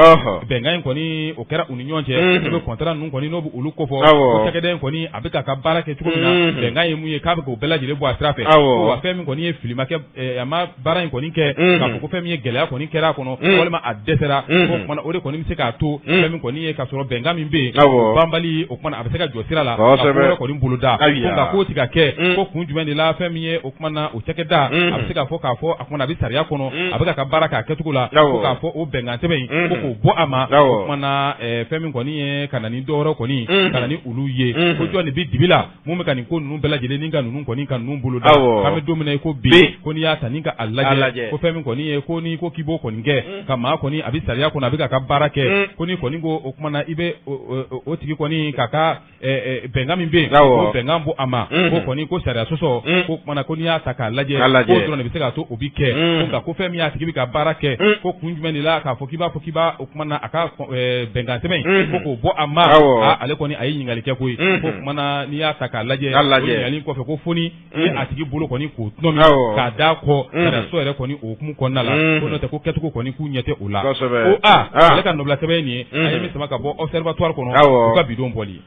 bɛnkan in kɔni o kɛra u ni ɲɔgɔn cɛ o bɛ contrat ninnu kɔni n'o bɛ olu kofɔ o cakɛda in kɔni a bɛ ka baara kɛ cogo min na bɛnkan ye mun ye k'a bɛ k'o bɛɛ lajɛlen bɔ a sira fɛ wa fɛn min kɔni ye filimakɛ a ma baara in kɔni kɛ k'a fɔ ko fɛn min ye gɛlɛya kɔni kɛra a kɔnɔ walima a dɛsɛra o kumana o de kɔni bɛ se k'a to fɛn min kɔni ye k'a sɔrɔ bɛnkan min bɛ yen banbali o kumana a bɛ se ka jɔ sira la ka ko wɛrɛ kɔni boloda ko nka k'o ti ka kɛ ko kun jumɛn de la fɛn min ye o kumana o cakɛda a bɛ se k'a fɔ a kumana a bɛ sariya kɔnɔ a bɛ ka baara k'a kɛcogo la ko k'a fɔ o bɛnkan sɛbɛn in ko k'o bɔ a ma o kumana fɛn min kɔni ye ka na ni dɔwɛrɛ kɔni ka na ni olu ye ko jɔn de bɛ dibi la mun bɛ ka nin ko ninnu bɛɛ lajɛlen ni ka ninnu kɔni ka ninnu boloda k'an bɛ don min na ko bi ko n'i y'a ta ni ka a lajɛ ko fɛn min kɔni ye ko n'i ko k'i b'o kɔni kɛ ka maa kɔni a bɛ sariya kɔnɔ a bɛ ka baara kɛ ko ni kɔni ko o kumana i bɛ o tigi kɔni k'a ka bɛnkan min bɛ yen ko bɛnkan bɔ a ma ko kɔni ko sariya sɔsɔ ko kumana ko n'i y'a ta k'a lajɛ ko dɔrɔn de bɛ se k'a to o bi kɛ ko nka ko fɛn min y'a tigi bɛ ka baara kɛ ko kun jumɛn de la k'a fɔ k'i b'a o kumana a ka bɛnkan sɛbɛn ko k'o bɔ a ma ale kɔni a ye ɲininkali kɛ koyi ko kumana n'i y'a ta k'a lajɛ o ɲininkali kɔfɛ ko fo ni a tigi bolo kɔni k'o tɔnmi k'a d'a kɔ sariya so yɛrɛ kɔni o hukumu kɔnɔna la ko n'o tɛ ko kɛcogo kɔni k'u ɲɛ tɛ o la ko ale ka nɔbila sɛbɛn nin ye a ye min sama ka bɔ observatoire kɔnɔ u ka bidon bɔli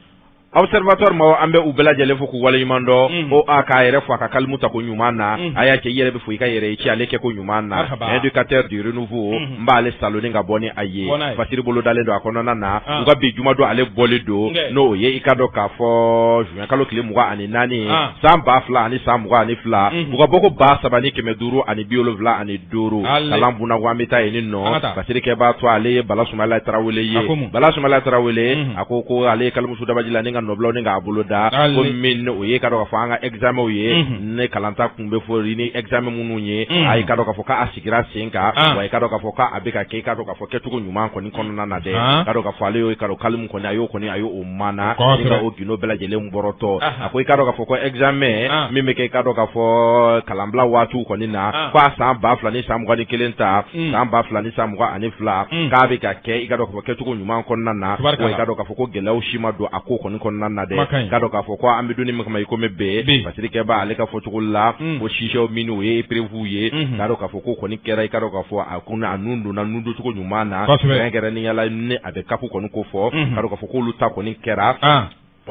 observatoire ma an bɛ u bɛɛ lajɛlen fo k'u waleɲuman dɔn ko k'a yɛrɛ fɔ a ka kalimu ta ko ɲuman na a y'a kɛ i yɛrɛ bɛ fɔ i ka yɛrɛ i ci ale kɛ ko ɲuman na éducateur du renouveau n b'ale saloni ka bɔ ni a ye Fasiri bolo dalen don a kɔnɔna na u ka bi juma don ale bɔlen don n'o ye i ka dɔn k'a fɔ juin kalo tile 24 san 2000 ani san 22 u ka bɔ ko 3575 ani 5 kalan bunako an bɛ taa yen nɔ Fasiri kɛ b'a to ale ye Bala Sumala Tarawele ye Bala Sumala Tarawele a ko ale ye kalimuso dabaji la ni ka nɔblaw ni k'a bolo da ko min o ye ka dɔn k'a fɔ an ka examenw ye ne kalanta kun bɛ fɔ ni examen minnu ye a ye ka dɔn k'a fɔ k'a sigira sen kan wa i ka dɔn k'a fɔ k'a bɛ ka kɛ i ka dɔn k'a fɔ kɛcogo ɲuman kɔni kɔnɔna na dɛ ka dɔn k'a fɔ ale y'o ka dɔn kalimu kɔni a y'o mana ni ka o gindo bɛɛ lajɛlen bɔrɔtɔ a ko i ka dɔn k'a fɔ ko examen min bɛ kɛ i ka dɔn k'a fɔ kalanbila waatiw kɔni na ko a san 2000 ni san 21 ta san 2000 ni san 22 k'a bɛ ka kɛ i ka dɔn k'a fɔ kɛcogo ɲuman kɔnɔna na wa i ka dɔn k'a fɔ ko gɛlɛyaw si ma don a ko kɔni kɔnɔna na dɛ ka dɔn k'a fɔ ko an bɛ don min kama i ko mɛ bɛɛ Fasiri kɛ b'a ale ka fɔcogo la ko sisɛw minnu o ye prévu ye ka dɔn k'a fɔ ko kɔni kɛra i ka dɔn k'a fɔ a kun a nun donna nun doncogo ɲuman na kɛrɛnkɛrɛnnenya ni a bɛ kapu kɔni ko fɔ ka dɔn k'a fɔ k'olu ta kɔni kɛra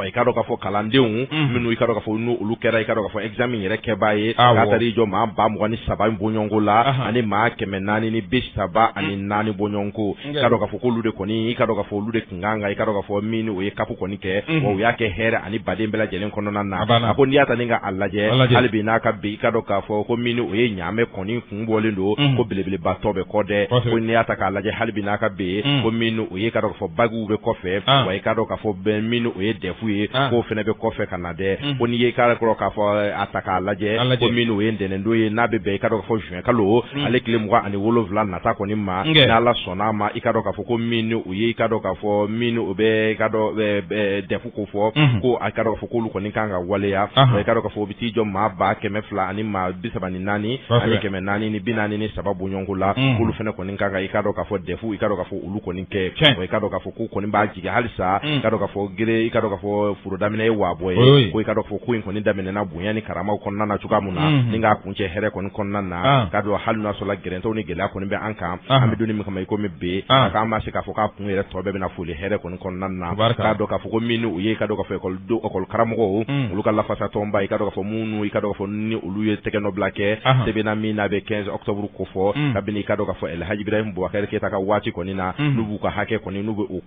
i ka dɔn k'a fɔ kalandenw minnu i ka dɔn k'a fɔ n'olu kɛra i ka dɔn k'a fɔ examen yɛrɛ kɛbaa ye k'a taara i jɔ maa 23 bɔɲɔgɔnko la ani maa 400 ni 34 bɔɲɔgɔnko ka dɔn k'a fɔ k'olu de kɔni i ka dɔn k'a fɔ olu de kun kan i ka dɔn k'a fɔ min o ye kapu kɔni kɛ wa u y'a kɛ hɛrɛ ani baden bɛɛ lajɛlen kɔnɔna na a ko n'i y'a ta ni ka a lajɛ hali bi n'a ka bi i ka dɔn k'a fɔ ko min o ye ɲaamɛ kɔni kun bɔlen don ko belebelebatɔ bɛ kɔ dɛ ko n'i y'a ta k'a lajɛ hali bi n'a ka bi ko min o ye ka dɔn k'a fɔ baguw bɛ kɔfɛ wa i ka dɔn k'a fɔ min o ye dɛfu ye ko fɛnɛ bɛ kɔfɛ ka na dɛ ko n'i ye k'a kɔrɔ k'a fɔ a ta k'a lajɛ ko min o ye ntɛnɛndo ye n'a bɛ bɛn i ka dɔn k'a fɔ juin kalo ale tile 27 nata kɔni ma n'Ala sɔnna ma i ka dɔn k'a fɔ ko min o ye i ka dɔn k'a fɔ min o bɛ i ka dɔn dɛfu ko fɔ ko a ka dɔn k'a fɔ k'olu kɔni kan ka waleya i ka dɔn k'a fɔ o bɛ t'i jɔ maa 200 ani maa 34 ani 400 ni 43 bɔɲɔgɔnko la k'olu fɛnɛ kɔni kan ka i ka dɔn k'a fɔ dɛfu i ka dɔn k'a fɔ olu kɔni kɛ i ka dɔn k'a fɔ k'u kɔni b'a jigin halisa i ka dɔn k'a fɔ gere i ka dɔn k'a fɔ fɔ furu daminɛ ye wabɔ ye ko i ka dɔn fɔ ko in kɔni daminɛna bonya ni karamaw kɔnɔna na cogoya mun na ni k'a kuncɛ hɛrɛ kɔni kɔnɔna na k'a dɔn hali n'a sɔrɔ gɛrɛntɛw ni gɛlɛya kɔni bɛ an kan an bɛ don min kama i komi bi k'an ma se k'a fɔ k'a kun yɛrɛ tɔ bɛɛ bɛna foli hɛrɛ kɔni kɔnɔna na k'a dɔn k'a fɔ ko min u ye k'a dɔn k'a fɔ ekɔli karamɔgɔw olu ka lafasa tɔnba i k'a dɔn k'a fɔ minnu i k'a dɔn k'a fɔ ni olu ye tɛgɛ nɔ bila kɛ sɛbɛnna min n'a bɛ 15 octobre ko fɔ kabini i k'a dɔn k'a fɔ Elhaji Ibrahim Boubacar Keita ka waati kɔni na n'u b'u ka hakɛ kɔni n'u bɛ u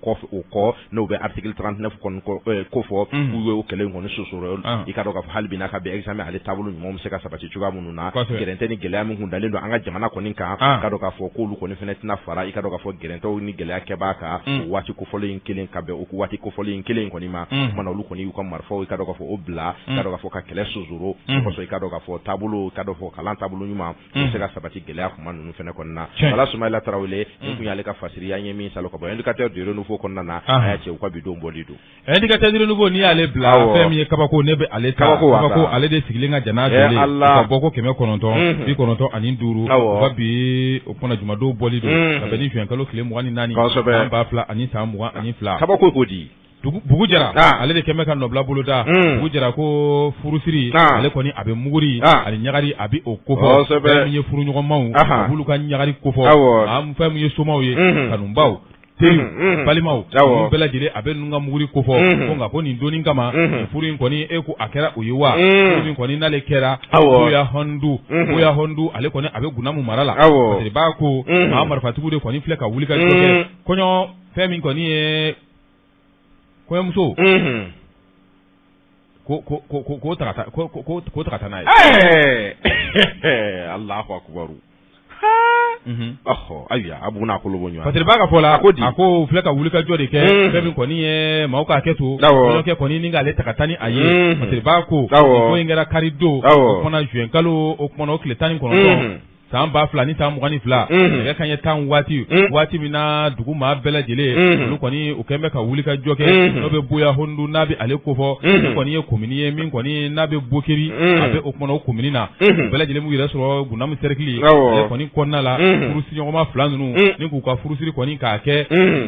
kɔ n'u bɛ article 39 kɔni ko fɔ k'u ye o kɛlɛ in kɔni sosoro i k'a dɔn k'a fɔ hali bi n'a ka bɛn examen ale taabolo ɲumanw bɛ se ka sabati cogoya minnu na gɛrɛntɛ ni gɛlɛya min kun dalen don an ka jamana kɔni kan k'a dɔn k'a fɔ k'olu kɔni fana tɛna fara i k'a dɔn k'a fɔ gɛrɛntɛw ni gɛlɛya kɛbaa kan o waati kofɔlen in kelen ka bɛn o waati kofɔlen in kelen kɔni ma kumana olu kɔni y'u ka marifaw i k'a dɔn k'a fɔ o bila k'a dɔn k'a fɔ ka kɛlɛ sosoro kosɔn i k'a dɔn k'a fɔ taabolo k'a dɔn fɔ kalan taabolo ɲuman bɛ se ka sabati gɛlɛya kuma ninnu fana kɔnɔna na Bala Soumaïla Traoré ni kun y'ale ka fasiri an ye min salo ka bɔ indicateur du renouveau kɔnɔna na a y'a cɛ u ka bidon bɔli don indicateur du renouveau ni y'ale bila fɛn min ye kabako ne bɛ ale ta kabako ale de sigilen ka jana jɔlen ka bɔ ko 995 u ka bi o kumana jumadon bɔli don ka bɛn ni juin kalo tile 24 san 2000 ani san 22 kabako ko di Bugu Jara ale de kɛmɛ ka nɔbila boloda Bugu Jara ko furusiri ale kɔni a bɛ muguri ani ɲagari a bɛ o kofɔ fɛn min ye furu ɲɔgɔnmaw a b'olu ka ɲagari kofɔ fɛn min ye somaw ye kanubaw teriw balimaw olu bɛɛ lajɛlen a bɛ ninnu ka muguri kofɔ ko nka ko nin donni kama furu in kɔni e ko a kɛra o ye wa furu in kɔni n'ale kɛra Boya Hondu ale kɔni a bɛ Gunamu mara la parce que b'a ko maa marifatigiw de kɔni filɛ ka wuli ka jɔ kɛ kɔɲɔ fɛn min kɔni ye kɔɲɔmuso ko tagata n'a ye Allahu akbar ayiwa a b'una kolo bɔ ɲɔgɔn parce que b'a ka fɔ la a ko filɛ ka wuli ka jɔ de kɛ fɛn min kɔni ye maaw ka hakɛ to kɔɲɔkɛ kɔni ni k'ale tagata ni a ye parce que b'a ko ko in kɛra kari don o kumana juin kalo o kumana o tile 19 san 2000 ni san 22 nɛgɛ kanɲɛ 10 waati min na dugu maa bɛɛ lajɛlen olu kɔni u kɛn bɛ ka wuli ka jɔ kɛ n'o bɛ Boya Hondu n'a bɛ ale kofɔ o kɔni ye komini ye min kɔni n'a bɛ Bokeri a bɛ o kumana o komini na u bɛɛ lajɛlen b'u yɛrɛ sɔrɔ Gunamu cercle ale kɔni kɔnɔna la furusiri ɲɔgɔnma 2 ninnu ni k'u ka furusiri kɔni k'a kɛ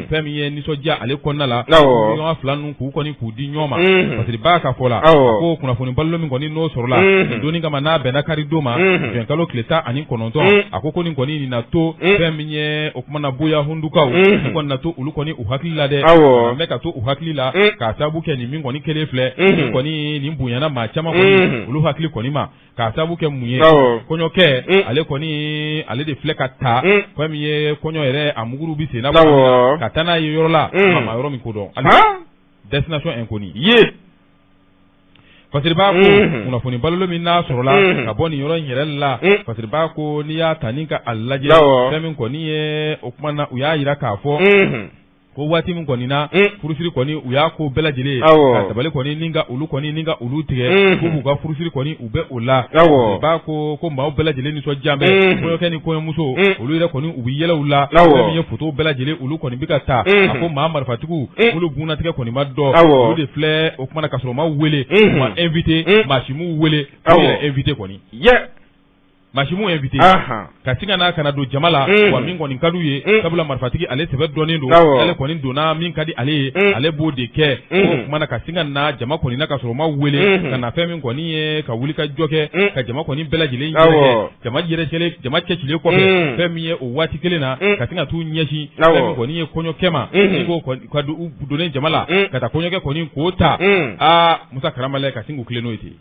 fɛn min ye nisɔndiya ale kɔnɔna la ɲɔgɔn 2 ninnu k'u kɔni k'u di ɲɔgɔn ma parce que b'a ka fɔ la ko kunnafoni balo min kɔni n'o sɔrɔla nin donni kama n'a bɛnna kari don ma juin kalo tile 19 a ko nin kɔni nin na to fɛn min ye o kumana Boya Hondukaw ni kɔni na to olu kɔni u hakili la dɛ an bɛ ka to u hakili la k'a sababu kɛ nin min kɔni kelen filɛ nin kɔni nin bonyana maa caman kɔni olu hakili kɔni ma k'a sababu kɛ mun ye kɔɲɔkɛ ale kɔni ale de filɛ ka taa fɛn min ye kɔɲɔ yɛrɛ a muguru bi sen na ka taa n'a ye yɔrɔ la ma yɔrɔ min ko dɔn destination inconnue ye parce que b'a ko kunnafoni balolo min n'a sɔrɔla ka bɔ nin yɔrɔ in yɛrɛ la parce que b'a ko n'i y'a ta ni ka a lajɛ fɛn min kɔni ye o kuma na u y'a yira k'a fɔ ko waati min kɔni na furusiri kɔni u y'a ko bɛɛ lajɛlen ka tabali kɔni ni ka olu tigɛ ko k'u ka furusiri kɔni u bɛ o la b'a ko maaw bɛɛ lajɛlen nisɔndiya bɛ kɔɲɔkɛ ni kɔɲɔmuso olu yɛrɛ kɔni u bɛ yɛlɛw la fɛn min ye photo bɛɛ lajɛlen olu kɔni bɛ ka taa a ko maa marifatigiw olu bunnatigɛ kɔni ma dɔn olu de filɛ o kumana ka sɔrɔ ma wele ma invité maa si m'u wele olu yɛrɛ invité kɔni Mashimu invité ka singa n'a kana don jama la wa min kɔni ka d'u ye sabula marifatigi ale sɛbɛ dɔnnen don ale kɔni donna min ka di ale ye ale b'o de kɛ o kumana ka singa na jama kɔni na ka sɔrɔ ma wele ka na fɛn min kɔni ye ka wuli ka jɔ kɛ ka jama kɔni bɛɛ lajɛlen yɛrɛ jama cɛcilen kɔfɛ fɛn min ye o waati kelen na ka singa t'u ɲɛsin fɛn min kɔni ye kɔɲɔkɛ ma ni ko ka donnen jama la ka taa kɔɲɔkɛ kɔni k'o ta Musa Karamalɛ ka sin k'u tilen n'o ye ten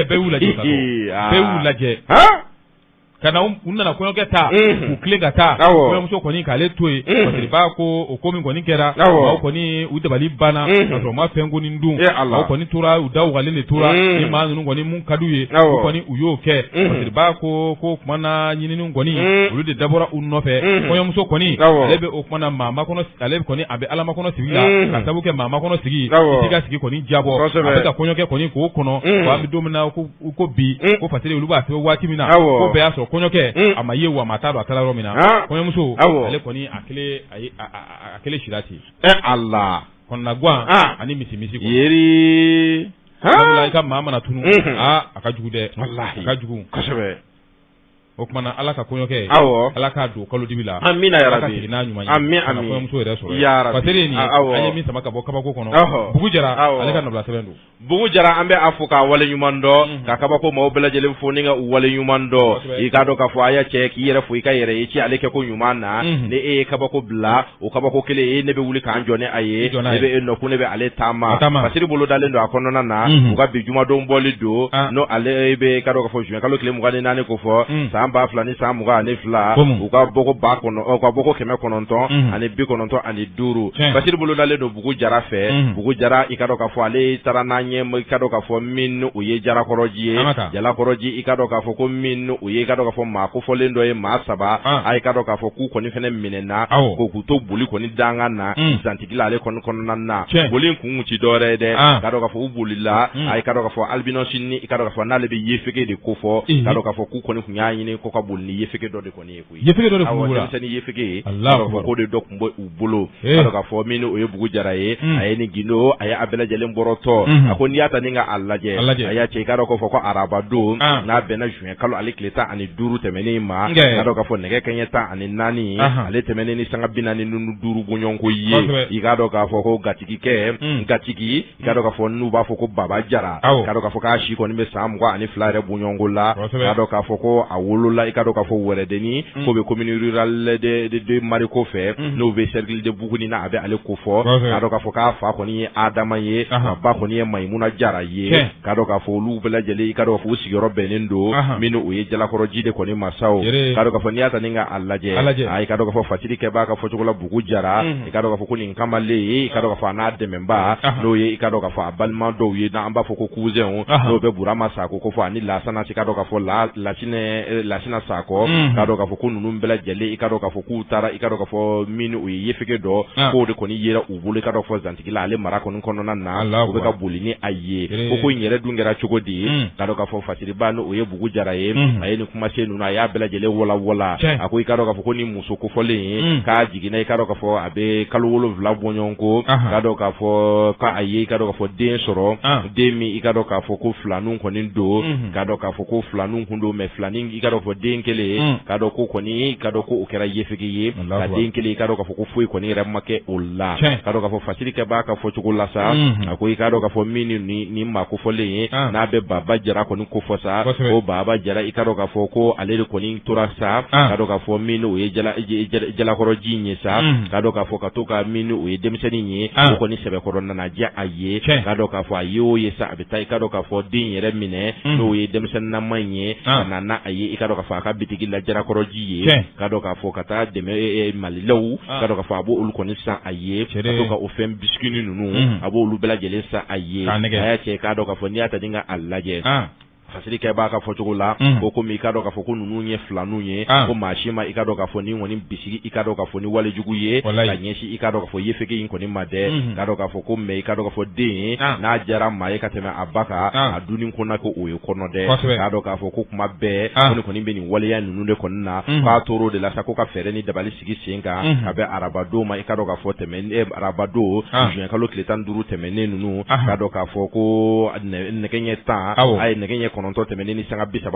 bɛɛ y'u lajɛ kana u nana kɔɲɔkɛ ta u tilen ka taa kɔɲɔmuso kɔni k'ale to yen parce que b'a ko o ko min kɔni kɛra aw kɔni u dabali banna ka sɔrɔ u ma fɛn ko nin dun aw kɔni tora u da wagalen de tora ni maa ninnu kɔni mun ka d'u ye u kɔni u y'o kɛ parce que b'a ko kuma na ɲininiw kɔni olu de dabɔra u nɔfɛ kɔɲɔmuso kɔni ale bɛ o kuma na maa makɔnɔ ale kɔni a bɛ ala makɔnɔ sigi la ka sababu kɛ maa makɔnɔ sigi i ka sigi kɔni jabɔ a bɛ ka kɔɲɔkɛ kɔni k'o kɔnɔ wa an bɛ don min na ko bi ko parce que olu b'a sɛbɛn waati min na ko bɛɛ y'a sɔrɔ kɔɲɔkɛ a ma ye wa ma t'a dɔn a taara yɔrɔ min na kɔɲɔmuso ale kɔni a kelen sira ten Allah kɔnɔna guwan ani misi yeri sabula i ka maa mana tunu a ka jugu dɛ a ka jugu kosɛbɛ o kumana ala ka koɲɔkɛ ala k'a don kalo dibi la amina ya rabbi segin ɲuman ye amin kɔɲɔmuso yɛrɛ sɔrɔ ya rabbi paseri ni an ye min sama ka bɔ kabako kɔnɔ Bugu Jara ale ka nabila sɛbɛn don Bugu Jara an bɛ a fɔ k'a wale ɲuman dɔn ka kabako maaw bɛɛ lajɛlen fo ni ka u wale ɲuman dɔn i k'a dɔn k'a fɔ a y'a cɛ k'i yɛrɛ fo i ka yɛrɛ i ci ale kɛ ko ɲuman na ni e ye kabako bila o kabako kelen ne bɛ wuli k'an jɔ ni a ye ne bɛ e nɔkun ne bɛ ale taama pasiri bolo dalen don a kɔnɔna na u ka bi jumadon bɔli don n'o ale bɛ ka dɔn k'a fɔ juin kalo tile 24 ko fɔ san 2000 ni san 22 u ka bɔko 900 ani 95 pasiri bolo dalen don Bugu Jara fɛ Bugu Jara i ka dɔn k'a fɔ ale taara n'an ye i ka dɔn k'a fɔ min o ye Jalakɔrɔji ye Jalakɔrɔji i ka dɔn k'a fɔ ko min o ye i ka dɔn k'a fɔ maa kofɔlen dɔ ye maa 3 a i ka dɔn k'a fɔ k'u kɔni fɛnɛ minɛna ko k'u to boli kɔni dangan na zantigi la ale kɔni kɔnɔna na boli kun ti dɔwɛrɛ ye dɛ ka dɔn k'a fɔ u bolila a i ka dɔn k'a fɔ albinos ni i ka dɔn k'a fɔ n'ale bɛ yefege de ko fɔ ka dɔn k'a fɔ k'u kɔni kun y'a ɲini ko ka boli ni yefege dɔ de kɔni ye koyi yefege dɔ de kun b'u la denmisɛnnin yefege ka dɔn k'a fɔ ko de dɔ kun bɛ u bolo ka dɔn k'a fɔ min o ye Bugu Jara ye a ye ni gindo a ye a bɛɛ lajɛlen bɔrɔtɔ a ko n'i y'a ta ni ka a lajɛ a y'a cɛ i ka dɔn k'a fɔ ko araba don n'a bɛnna juin kalo ale tile 15 tɛmɛnen ma ka dɔn k'a fɔ nɛgɛ kanɲɛ 14 ale tɛmɛnen ni sanga 45 bɔɲɔgɔnko ye i ka dɔn k'a fɔ ko gatigikɛ gatigi i ka dɔn k'a fɔ n'u b'a fɔ ko Baba Jara ka dɔn k'a fɔ k'a si kɔni bɛ san 22 yɛrɛ bɔɲɔgɔnko la ka dɔn k'a fɔ ko a wolola i ka dɔn k'a fɔ wɛrɛdeni ko bɛ commune rurale de Mariko fɛ n'o bɛ cercle de Buguni na a bɛ ale ko fɔ ka dɔn k'a fɔ k'a fa kɔni ye Adama ye ka ba kɔni ye Maimuna Jara ye ka dɔn k'a fɔ olu bɛɛ lajɛlen i ka dɔn k'a fɔ u sigiyɔrɔ bɛnnen don min o ye Jalakɔrɔji de kɔni masaw ka dɔn k'a fɔ n'i y'a ta ni ka a lajɛ i ka dɔn k'a fɔ fasiri kɛ b'a ka fɔcogo la Bugu Jara i ka dɔn k'a fɔ ko nin kamalen ye i ka dɔn k'a fɔ a n'a dɛmɛba n'o ye i ka dɔn k'a fɔ a balima dɔw ye n'an b'a fɔ ko cousin n'o bɛ Burama Sako ko fɔ ani Lasana i ka dɔn k'a fɔ Lasina Sako ka dɔn k'a fɔ ko ninnu bɛɛ lajɛlen i ka dɔn k'a fɔ k'u taara i ka dɔn k'a fɔ min o ye yefege dɔ k'o de kɔni yera u bolo i ka dɔn fɔ zantigi la ale mara kɔni kɔnɔna na u bɛ ka boli ni a ye ko in yɛrɛ dun kɛra cogo di ka dɔn k'a fɔ fasiriba n'o ye Bugu Jara ye a ye nin kumasen ninnu a y'a bɛɛ lajɛlen wala a ko i ka dɔn k'a fɔ ko ni muso kofɔlen ye k'a jiginna i ka dɔn k'a fɔ a bɛ kalo 7 bɔɲɔgɔnko ka dɔn k'a fɔ k'a ye i ka dɔn k'a fɔ den sɔrɔ den min i ka dɔn k'a fɔ ko filaninw kɔni don ka dɔn k'a fɔ ko filaninw kun don mais filanin i ka dɔn k'a fɔ den kelen ka dɔn ko kɔni ka dɔn ko o kɛra yefege ye ka den kelen i ka dɔn k'a fɔ ko foyi kɔni yɛrɛ ma kɛ o la ka dɔn k'a fɔ fasiri kɛ b'a ka fɔcogo la sa a ko i ka dɔn k'a fɔ min ni maa kofɔlen ye n'a bɛ Baba Jara kɔni kofɔ sa o Baba Jara i ka dɔn k'a fɔ ko ale de kɔni tora sa ka dɔn k'a fɔ min o ye Jalakɔrɔji in ye sa ka dɔn k'a fɔ ka to ka min o ye denmisɛnnin ye o kɔni sɛbɛkɔrɔ nana diya a ye ka dɔn k'a fɔ a ye o ye sa a bɛ taa i ka dɔn k'a fɔ den yɛrɛ minɛ n'o ye denmisɛnninama in ye ka na a ye i ka dɔn k'a fɔ a ka bitigi la Jalakɔrɔji ye ka dɔn k'a fɔ ka taa dɛmɛ malilaw ka dɔn k'a fɔ a b'olu kɔni san a ye ka to ka o fɛn bisikini ninnu a b'olu bɛɛ lajɛlen san a ye a y'a cɛ k'a dɔn k'a fɔ n'i y'a ta ni ka a lajɛ fasiri kɛ b'a ka fɔcogo la ko komi i ka dɔn k'a fɔ ko ninnu ye filaninw ye ko maa si ma i ka dɔn k'a fɔ ni kɔni bisigi i ka dɔn k'a fɔ ni walejugu ye ka ɲɛsin i ka dɔn k'a fɔ yefege in kɔni ma dɛ ka dɔn k'a fɔ ko mais i ka dɔn k'a fɔ den ye n'a diyara maa ye ka tɛmɛ a ba kan a dunni kɔnɔ ko o ye kɔnɔ dɛ k'a dɔn k'a fɔ ko kuma bɛɛ ko nin kɔni bɛ nin waleya ninnu de kɔni na k'a tor'o de la sa ko ka fɛɛrɛ ni dabali sigi sen kan a bɛ arabadon ma i ka dɔn k'a fɔ arabadon juin kalo tile 15 tɛmɛnen ninnu k'a dɔn k'a fɔ ko nɛgɛ ɲɛ 10 a ye nɛgɛ ɲɛ 9 tɛmɛnen ni sanga 30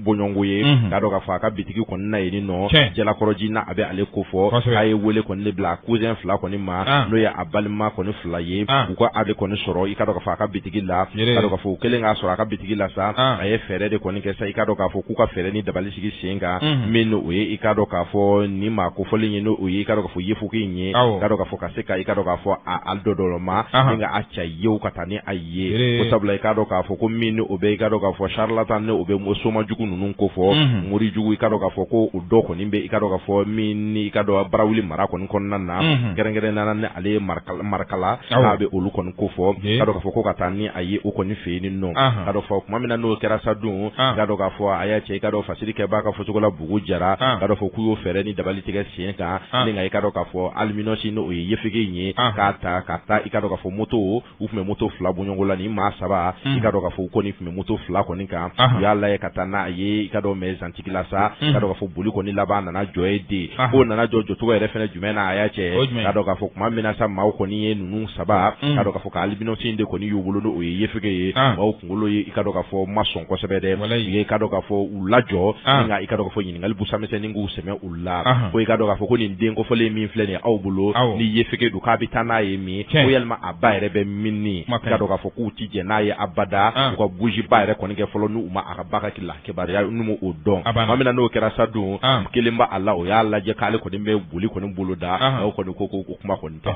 bɔɲɔgɔnko ye k'a dɔn k'a fɔ a ka bitigi kɔni na yen nɔ Jalakɔrɔji na a bɛ ale ko fɔ a ye wele kɔni de bila cousin 2 kɔni ma n'o ye a balima kɔni 2 ye u ka ale kɔni sɔrɔ i ka dɔn k'a fɔ a ka bitigi la ka dɔn k'a fɔ u kɛlen k'a sɔrɔ a ka bitigi la sa a ye fɛɛrɛ de kɔni kɛ sa i ka dɔn k'a fɔ k'u ka fɛɛrɛ ni dabali sigi sen kan min o ye i ka dɔn k'a fɔ ni maa kofɔlen ye n'o ye i ka dɔn k'a fɔ yefuge in ye ka dɔn k'a fɔ ka se ka i ka dɔn k'a fɔ a dɔdɔlɔma ni ka a cɛ yew ka taa ni a ye ko sabula i ka dɔn k'a fɔ ko min o bɛ i ka dɔn k'a fɔ charlatan ne o bɛ somajugu ninnu ko fɔ morijugu i ka dɔn k'a fɔ ko o dɔ kɔni bɛ i ka dɔn k'a fɔ min ni i ka dɔn barawuli mara kɔni kɔnɔna na kɛrɛnkɛrɛnnenya ni ale ye marakala n'a bɛ olu kɔni ko fɔ ka dɔn k'a fɔ ko ka taa ni a ye o kɔni fɛ yen nɔ ka dɔn fɔ tuma min na n'o kɛra sa dun ka dɔn k'a fɔ a y'a cɛ i ka dɔn fasiri kɛ b'a ka fɔcogo la Bugu Jara ka dɔn fɔ k'u y'o fɛɛrɛ ni dabali tigɛ sen kan ni nka i ka dɔn k'a fɔ aluminosi n'o ye yefege in ye k'a ta i ka dɔn k'a fɔ moto u tun bɛ moto 2 bɔɲɔgɔnko la ni maa 3 i ka dɔn k'a fɔ u kɔni tun bɛ moto 2 kɔni kɔni kan u y'a lajɛ ka taa n'a ye i ka dɔn mais zantigi la sa ka dɔn ka fɔ boli kɔni laban nana jɔ ye de ko nana jɔ jɔcogo yɛrɛ fɛnɛ jumɛn na a y'a cɛ ka dɔn ka fɔ kuma min na sa maaw kɔni ye ninnu saba ka dɔn ka fɔ ka albinos de kɔni y'u bolo o ye yefege ye maaw kunkolo ye i ka dɔn ka fɔ ma sɔn kosɛbɛ dɛ i ka dɔn ka fɔ u lajɔ nka i ka dɔn ka fɔ ɲininkali busamisɛnnin k'u sɛmɛ u la ko i ka dɔn ka fɔ ko nin den kofɔlen min filɛ nin ye aw bolo ni yefege don k'a bɛ taa n'a ye min ko yalima a ba yɛrɛ bɛ min ni i ka dɔn ka fɔ k'u ti jɛ n'a ye abada u ka bougie ba yɛrɛ kɔni kɛ fɔlɔ n'u ma a ka ba ka kila kibaruya n'u o dɔn maa min na n'o kɛra sa don kelen ba a la o y'a lajɛ k'ale kɔni bɛ boli kɔni bolo da aw kɔni ko kuma kɔni tɛ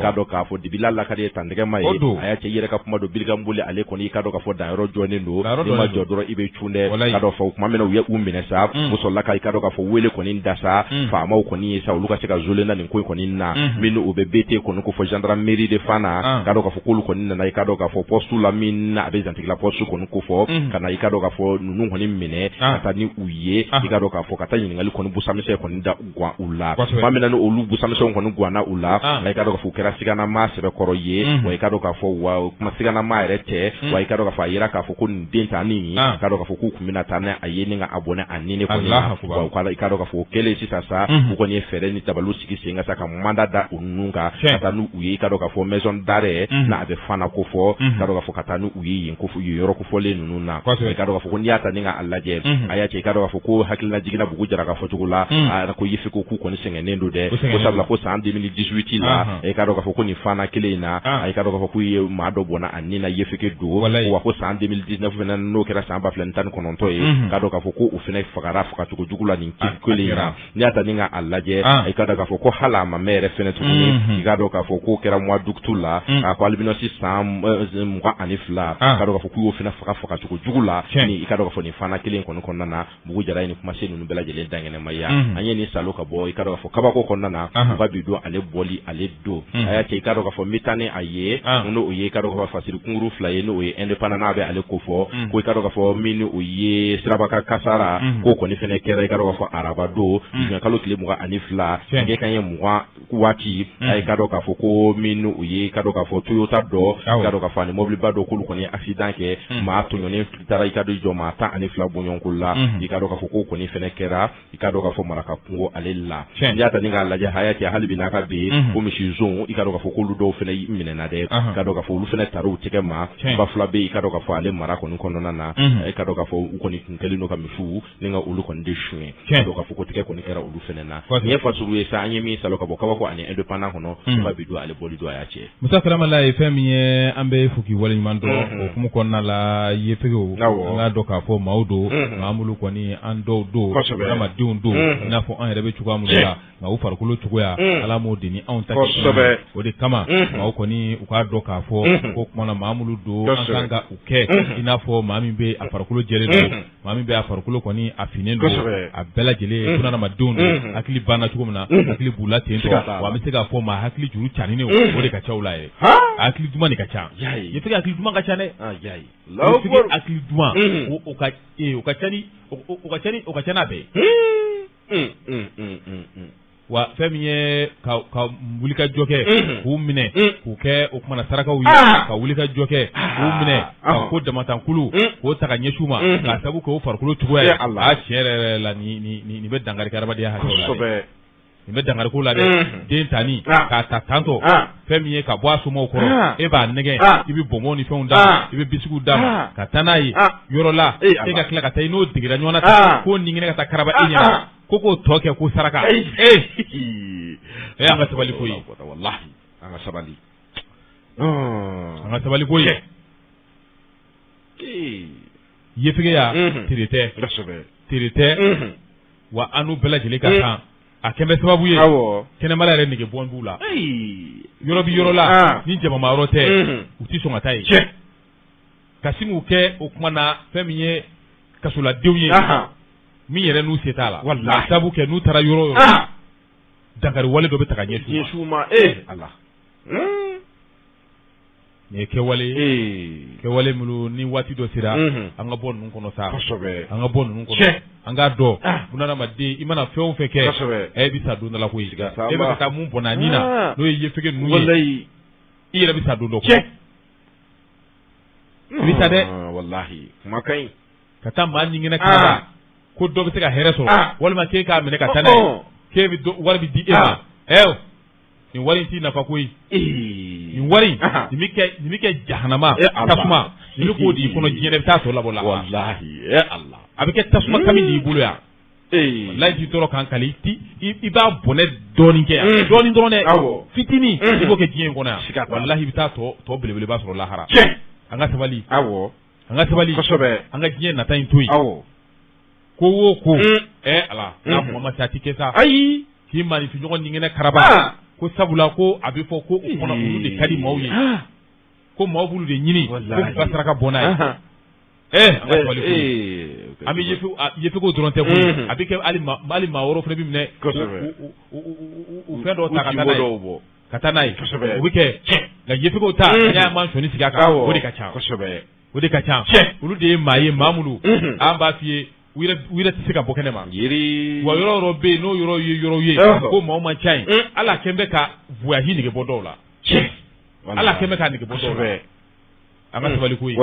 k'a dɔn k'a fɔ dibila lakari ye tantɛgɛma ye a y'a cɛ i yɛrɛ ka kuma don bilikan boli ale kɔni i ka dɔn k'a fɔ danyɔrɔ jɔnen don n'i ma jɔ dɔrɔn i bɛ cun dɛ ka dɔn fɔ kuma min na u ye u minɛ sa musola ka i ka dɔn k'a fɔ wele kɔni da sa faamaw kɔni ye sa olu ka se ka zolen na nin ko kɔni na min o bɛ BT kɔni ko fɔ gendarmerie de fana ka dɔn k'a fɔ k'olu kɔni nana i ka dɔn k'a fɔ poste la min na a bɛ zantigila poste kɔni ko fɔ ka na i ka dɔn k'a fɔ ninnu kɔni minɛ ka taa ni u ye i ka dɔn k'a fɔ ka taa ɲininkali kɔni busamisɛn kɔni da guwan u la maa min na olu busamisɛnw kɔni guwanna u la nka i ka dɔn k'a fɔ u kɛra siganama sɛbɛkɔrɔ ye wa i ka dɔn k'a fɔ wa kuma siganama yɛrɛ tɛ wa i ka dɔn k'a fɔ a yera k'a fɔ ko nin den ta nin ka dɔn k'a fɔ k'u kun bɛna taa n'a a ye ni ka abonné a ni ne kɔni na wa i ka dɔn k'a fɔ o kɛlen sisan sa u kɔni ye fɛɛrɛ ni dabaliw sigi sen ka sa ka mandat da u ninnu kan ka taa n'u ye i ka dɔn k'a fɔ maison d'arrêt na a bɛ fana ko fɔ ka dɔn k'a fɔ ka taa n'u ye yen yɔrɔ kofɔlen ninnu na i ka dɔn k'a fɔ ko n'i y'a ta ni ka a lajɛ a y'a cɛ i ka dɔn k'a fɔ ko hakilina jiginna bugu jara ka fɔ cogo la a ko yefe ko k'u kɔni sɛgɛnnen don dɛ ko sabula ko san 2018 la i ka dɔn k'a fɔ ko nin fana kelen in na i ka dɔn k'a fɔ k'u ye maa dɔ bɔnna a ni na yefeke don wa ko san 2019 fana n'o kɛra san 2019 ye ka dɔn k'a fɔ ko u fana fagara fagacogo jugu la nin kelen in na n'i y'a ta ni ka a lajɛ i ka dɔn k'a fɔ ko hali a ma mɛn yɛrɛ fɛnɛ tuguni i ka dɔn k'a fɔ k'o kɛra mois d'août la a ko albinosi san 22 ka dɔn k'a fɔ k'u y'o fana fagacogo jugu la ni i ka dɔn k'a fɔ nin fana kelen kɔni kɔnɔna na bugu jara ni kuma se ninnu bɛɛ lajɛlen dangɛnɛmaya an ye nin salo ka bɔ i ka dɔn k'a fɔ kabako kɔnɔna na u ka bi don ale bɔli ale don a y'a cɛ i ka dɔn k'a fɔ n bɛ taa ni a ye n'o o ye i ka dɔn k'a fɔ fasiri kunkuru 2 ye n'o ye indépendant n'a bɛ ale ko fɔ ko i ka dɔn k'a fɔ min o ye sirabaka kasara k'o kɔni fɛnɛ kɛra i ka dɔn k'a fɔ araba don kalo tile 22 nge kan ye 20 waati a i ka dɔn k'a fɔ ko min o ye i ka dɔn k'a fɔ Toyota dɔ i ka dɔn k'a fɔ ani mobile ba dɔ k'olu kɔni accident kɛ maa tɔɲɔnen taara i ka dɔn jɔ maa 12 bɔɲɔgɔnko la i ka dɔn k'a fɔ k'o kɔni fɛnɛ kɛra i ka dɔn k'a fɔ maraka kungo ale la n'i y'a ta ni k'a lajɛ haya cɛ hali bi n'a ka be ko misi zon i ka dɔn k'a fɔ k'olu dɔw fɛnɛ minɛna dɛ i ka dɔn k'a fɔ olu fɛnɛ taara u tɛgɛ ma ba fila be i ka dɔn k'a fɔ ale mara kɔni kɔnɔna na i ka dɔn k'a fɔ u kɔni kun kɛlen don ka misiw ni ka olu kɔni de suɲɛ ka dɔn k'a fɔ ko tigɛ kɔni kɛra olu fɛnɛ na nin ye fasuru ye sa an ye min salo ka bɔ kabako ani indépendant kɔnɔ ka bi don ale bɔli don a y'a cɛ Musa Karamala ye fɛn min ye an bɛ fuki waleɲuman dɔn o kumu kɔnɔna la yefegew an k'a dɔn k'a fɔ maaw don nka an bolo kɔni an dɔw don adamadenw don i n'a fɔ an yɛrɛ bɛ cogoya minnu la nka u farikolo cogoya ala m'o de ni anw ta kɛ o de kama maaw kɔni u k'a dɔn k'a fɔ ko kumana maa minnu don an kan ka u kɛ i n'a fɔ maa min bɛ a farikolo jɛlen don maa min bɛ a farikolo kɔni a finnen don a bɛɛ lajɛlen bunadamadenw don hakili banna cogo min na hakili b'u la ten tɔ wa an bɛ se k'a fɔ maa hakili juru caninen o de ka ca u la yɛrɛ hakili duman de ka ca yefege hakili duman ka ca dɛ yefege hakili duman o ka ca n'a bɛɛ wa fɛn min ye ka wulikajɔ kɛ k'u minɛ k'u kɛ o kumana sarakaw ye ka wulikajɔ kɛ k'u minɛ ka ko damatankulu k'o ta ka ɲɛsiw ma k'a sabu k'o farikolo cogoya ye a tiɲɛ yɛrɛ la nin bɛ dankari kɛ adamadenya hakɛw la dɛ nin bɛ dankari ko la dɛ den tani k'a ta tantɔ fɛn min ye ka bɔ a somɔgɔw kɔrɔ e b'a nɛgɛ i bɛ bonbon ni fɛnw d'a ma i bɛ bisikuw d'a ma ka taa n'a ye yɔrɔ la e ka tila ka taa i n'o digira ɲɔgɔn na ten k'o nin ka taa karaba e ɲɛna ko k'o tɔ kɛ ko saraka an ka sabali ko ye wallahi an ka sabali an ka sabali ko ye yefegeya tere tɛ wa an n'u bɛɛ lajɛlen ka kan a kɛmɛ sababu ye kɛnɛmala yɛrɛ nege bɔn b'u la yɔrɔ bi yɔrɔ la ni jamama yɔrɔ tɛ u ti sɔn ka taa ye ka sin k'u kɛ o kuma na fɛn min ye kasoladenw ye min yɛrɛ n'u se t'a la ka sabu kɛ n'u taara yɔrɔ yɔrɔ dankari wale dɔ bɛ ta ka ɲɛsin ma ala nin ye kɛwale minnu ni waati dɔ sera an ka bɔ ninnu kɔnɔ sa an ka bɔ ninnu kɔnɔ an k'a dɔn bunadamaden i mana fɛn o fɛn kɛ e bɛ sa don dɔ la koyi e bɛ ka taa mun bɔnna nin na n'o ye yefege ninnu ye i yɛrɛ bɛ sa don dɔ kɔ i bɛ sa dɛ wallahi kuma kai ka taa maa ɲingina kaba ko dɔ bɛ se ka hɛrɛ sɔrɔ walima k'e k'a minɛ ka taa n'a ye k'e bɛ wari bɛ di e ma nin wari in t'i nafa koyi nin wari nin bɛ kɛ jahanama tasuma nin bɛ k'o di i kɔnɔ diɲɛ dɛ i bɛ taa tɔ labɔ la wallahi Allah a bɛ kɛ tasuma kami di i bolo yan wallahi t'i tɔɔrɔ k'an kali i b'a bɔnɛ dɔɔnin kɛ yan dɔɔnin dɔrɔn dɛ fitinin i b'o kɛ diɲɛ in kɔnɔ yan wallahi i bɛ taa tɔ belebeleba sɔrɔ lahara an ka sabali an ka sabali an ka diɲɛ nata in to yen ko o ko Ala n'a mɔgɔ ma se a ti kɛ sa ayi k'i maanifinɲɔgɔn ɲingɛnɛ karaba ko sabula ko a bɛ fɔ ko u kɔnɔ olu de ka di maaw ye ko maaw b'olu de ɲini ko k'u ka saraka bɔ n'a ye an ka sabali ko an bɛ yefeko dɔrɔn tɛ koyi a bɛ kɛ hali maa wɔɔrɔ fana bɛ minɛ u fɛn dɔw ta ka taa n'a ye o bɛ kɛ nka yefekow ta n'i y'a man sɔnni sigi a kan o de ka ca o de ka ca olu de ye maa ye maa minnu an b'a f'i ye u yɛrɛ tɛ se ka bɔ kɛnɛ ma wa yɔrɔ yɔrɔ bɛ yen n'o yɔrɔ ye ko maaw man ca yen ala kɛn bɛ ka voyage nege bɔ dɔw la ala kɛn bɛ ka nege bɔ dɔw la an ka sabali ko ye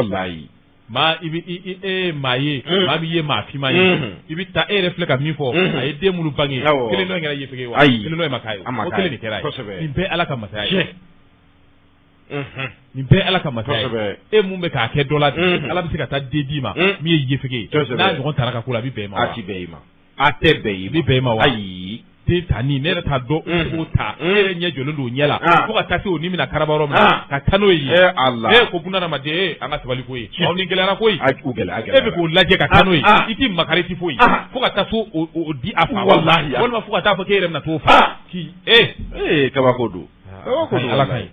maa e maa ye maa min ye maa finman ye i bɛ taa e yɛrɛ filɛ ka min fɔ a ye den minnu bange kelen dɔ in kɛra yefege wa kelen dɔ in ma k'a ye o kelen de kɛra ye nin bɛɛ ala ka masaya ye nin bɛɛ ala ka masaya ye e mun bɛ k'a kɛ dɔ la ala bɛ se ka taa den d'i ma min ye yefege ye n'a ɲɔgɔn taara ka ko la a bɛ bɛn e ma wa a tɛ bɛn e ma a tɛ bɛn e ma a bɛ bɛn e ma wa ayi den ta ni ne yɛrɛ t'a dɔn o ta e yɛrɛ ɲɛ jɔlen don o ɲɛ la fo ka taa se o ni mina karaba yɔrɔ min na ka taa n'o ye ko bunadamaden an ka sabali ko ye aw ni gɛlɛyara ko ye e bɛ k'o lajɛ ka taa n'o ye i t'i makari i tɛ foyi fo ka taa so o di a fa walima fo ka taa fɔ k'e yɛrɛ bɛna t'o fa k'i kabako don ala ka ɲi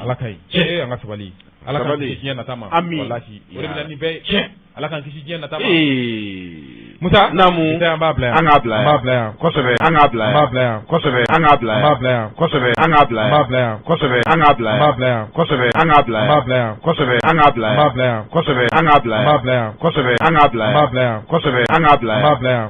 ala ka ɲi an ka sabali ala k'an kisi diɲɛ nata ma walahi o de bɛ na nin bɛɛ ye ala k'an kisi diɲɛ nata ma Musa naamu an b'a bila yan an k'a bila yan an b'a bila yan kosɛbɛ an k'a bila yan an b'a bila yan kosɛbɛ an k'a bila yan an b'a bila yan kosɛbɛ an k'a bila yan an b'a bila yan kosɛbɛ an k'a bila yan an b'a bila yan kosɛbɛ an k'a bila yan an b'a bila yan kosɛbɛ an k'a bila yan an b'a bila yan kosɛbɛ an k'a bila yan an b'a bila yan kosɛbɛ an k'a bila yan an b'a bila yan kosɛbɛ an k'a bila yan an b'a bila yan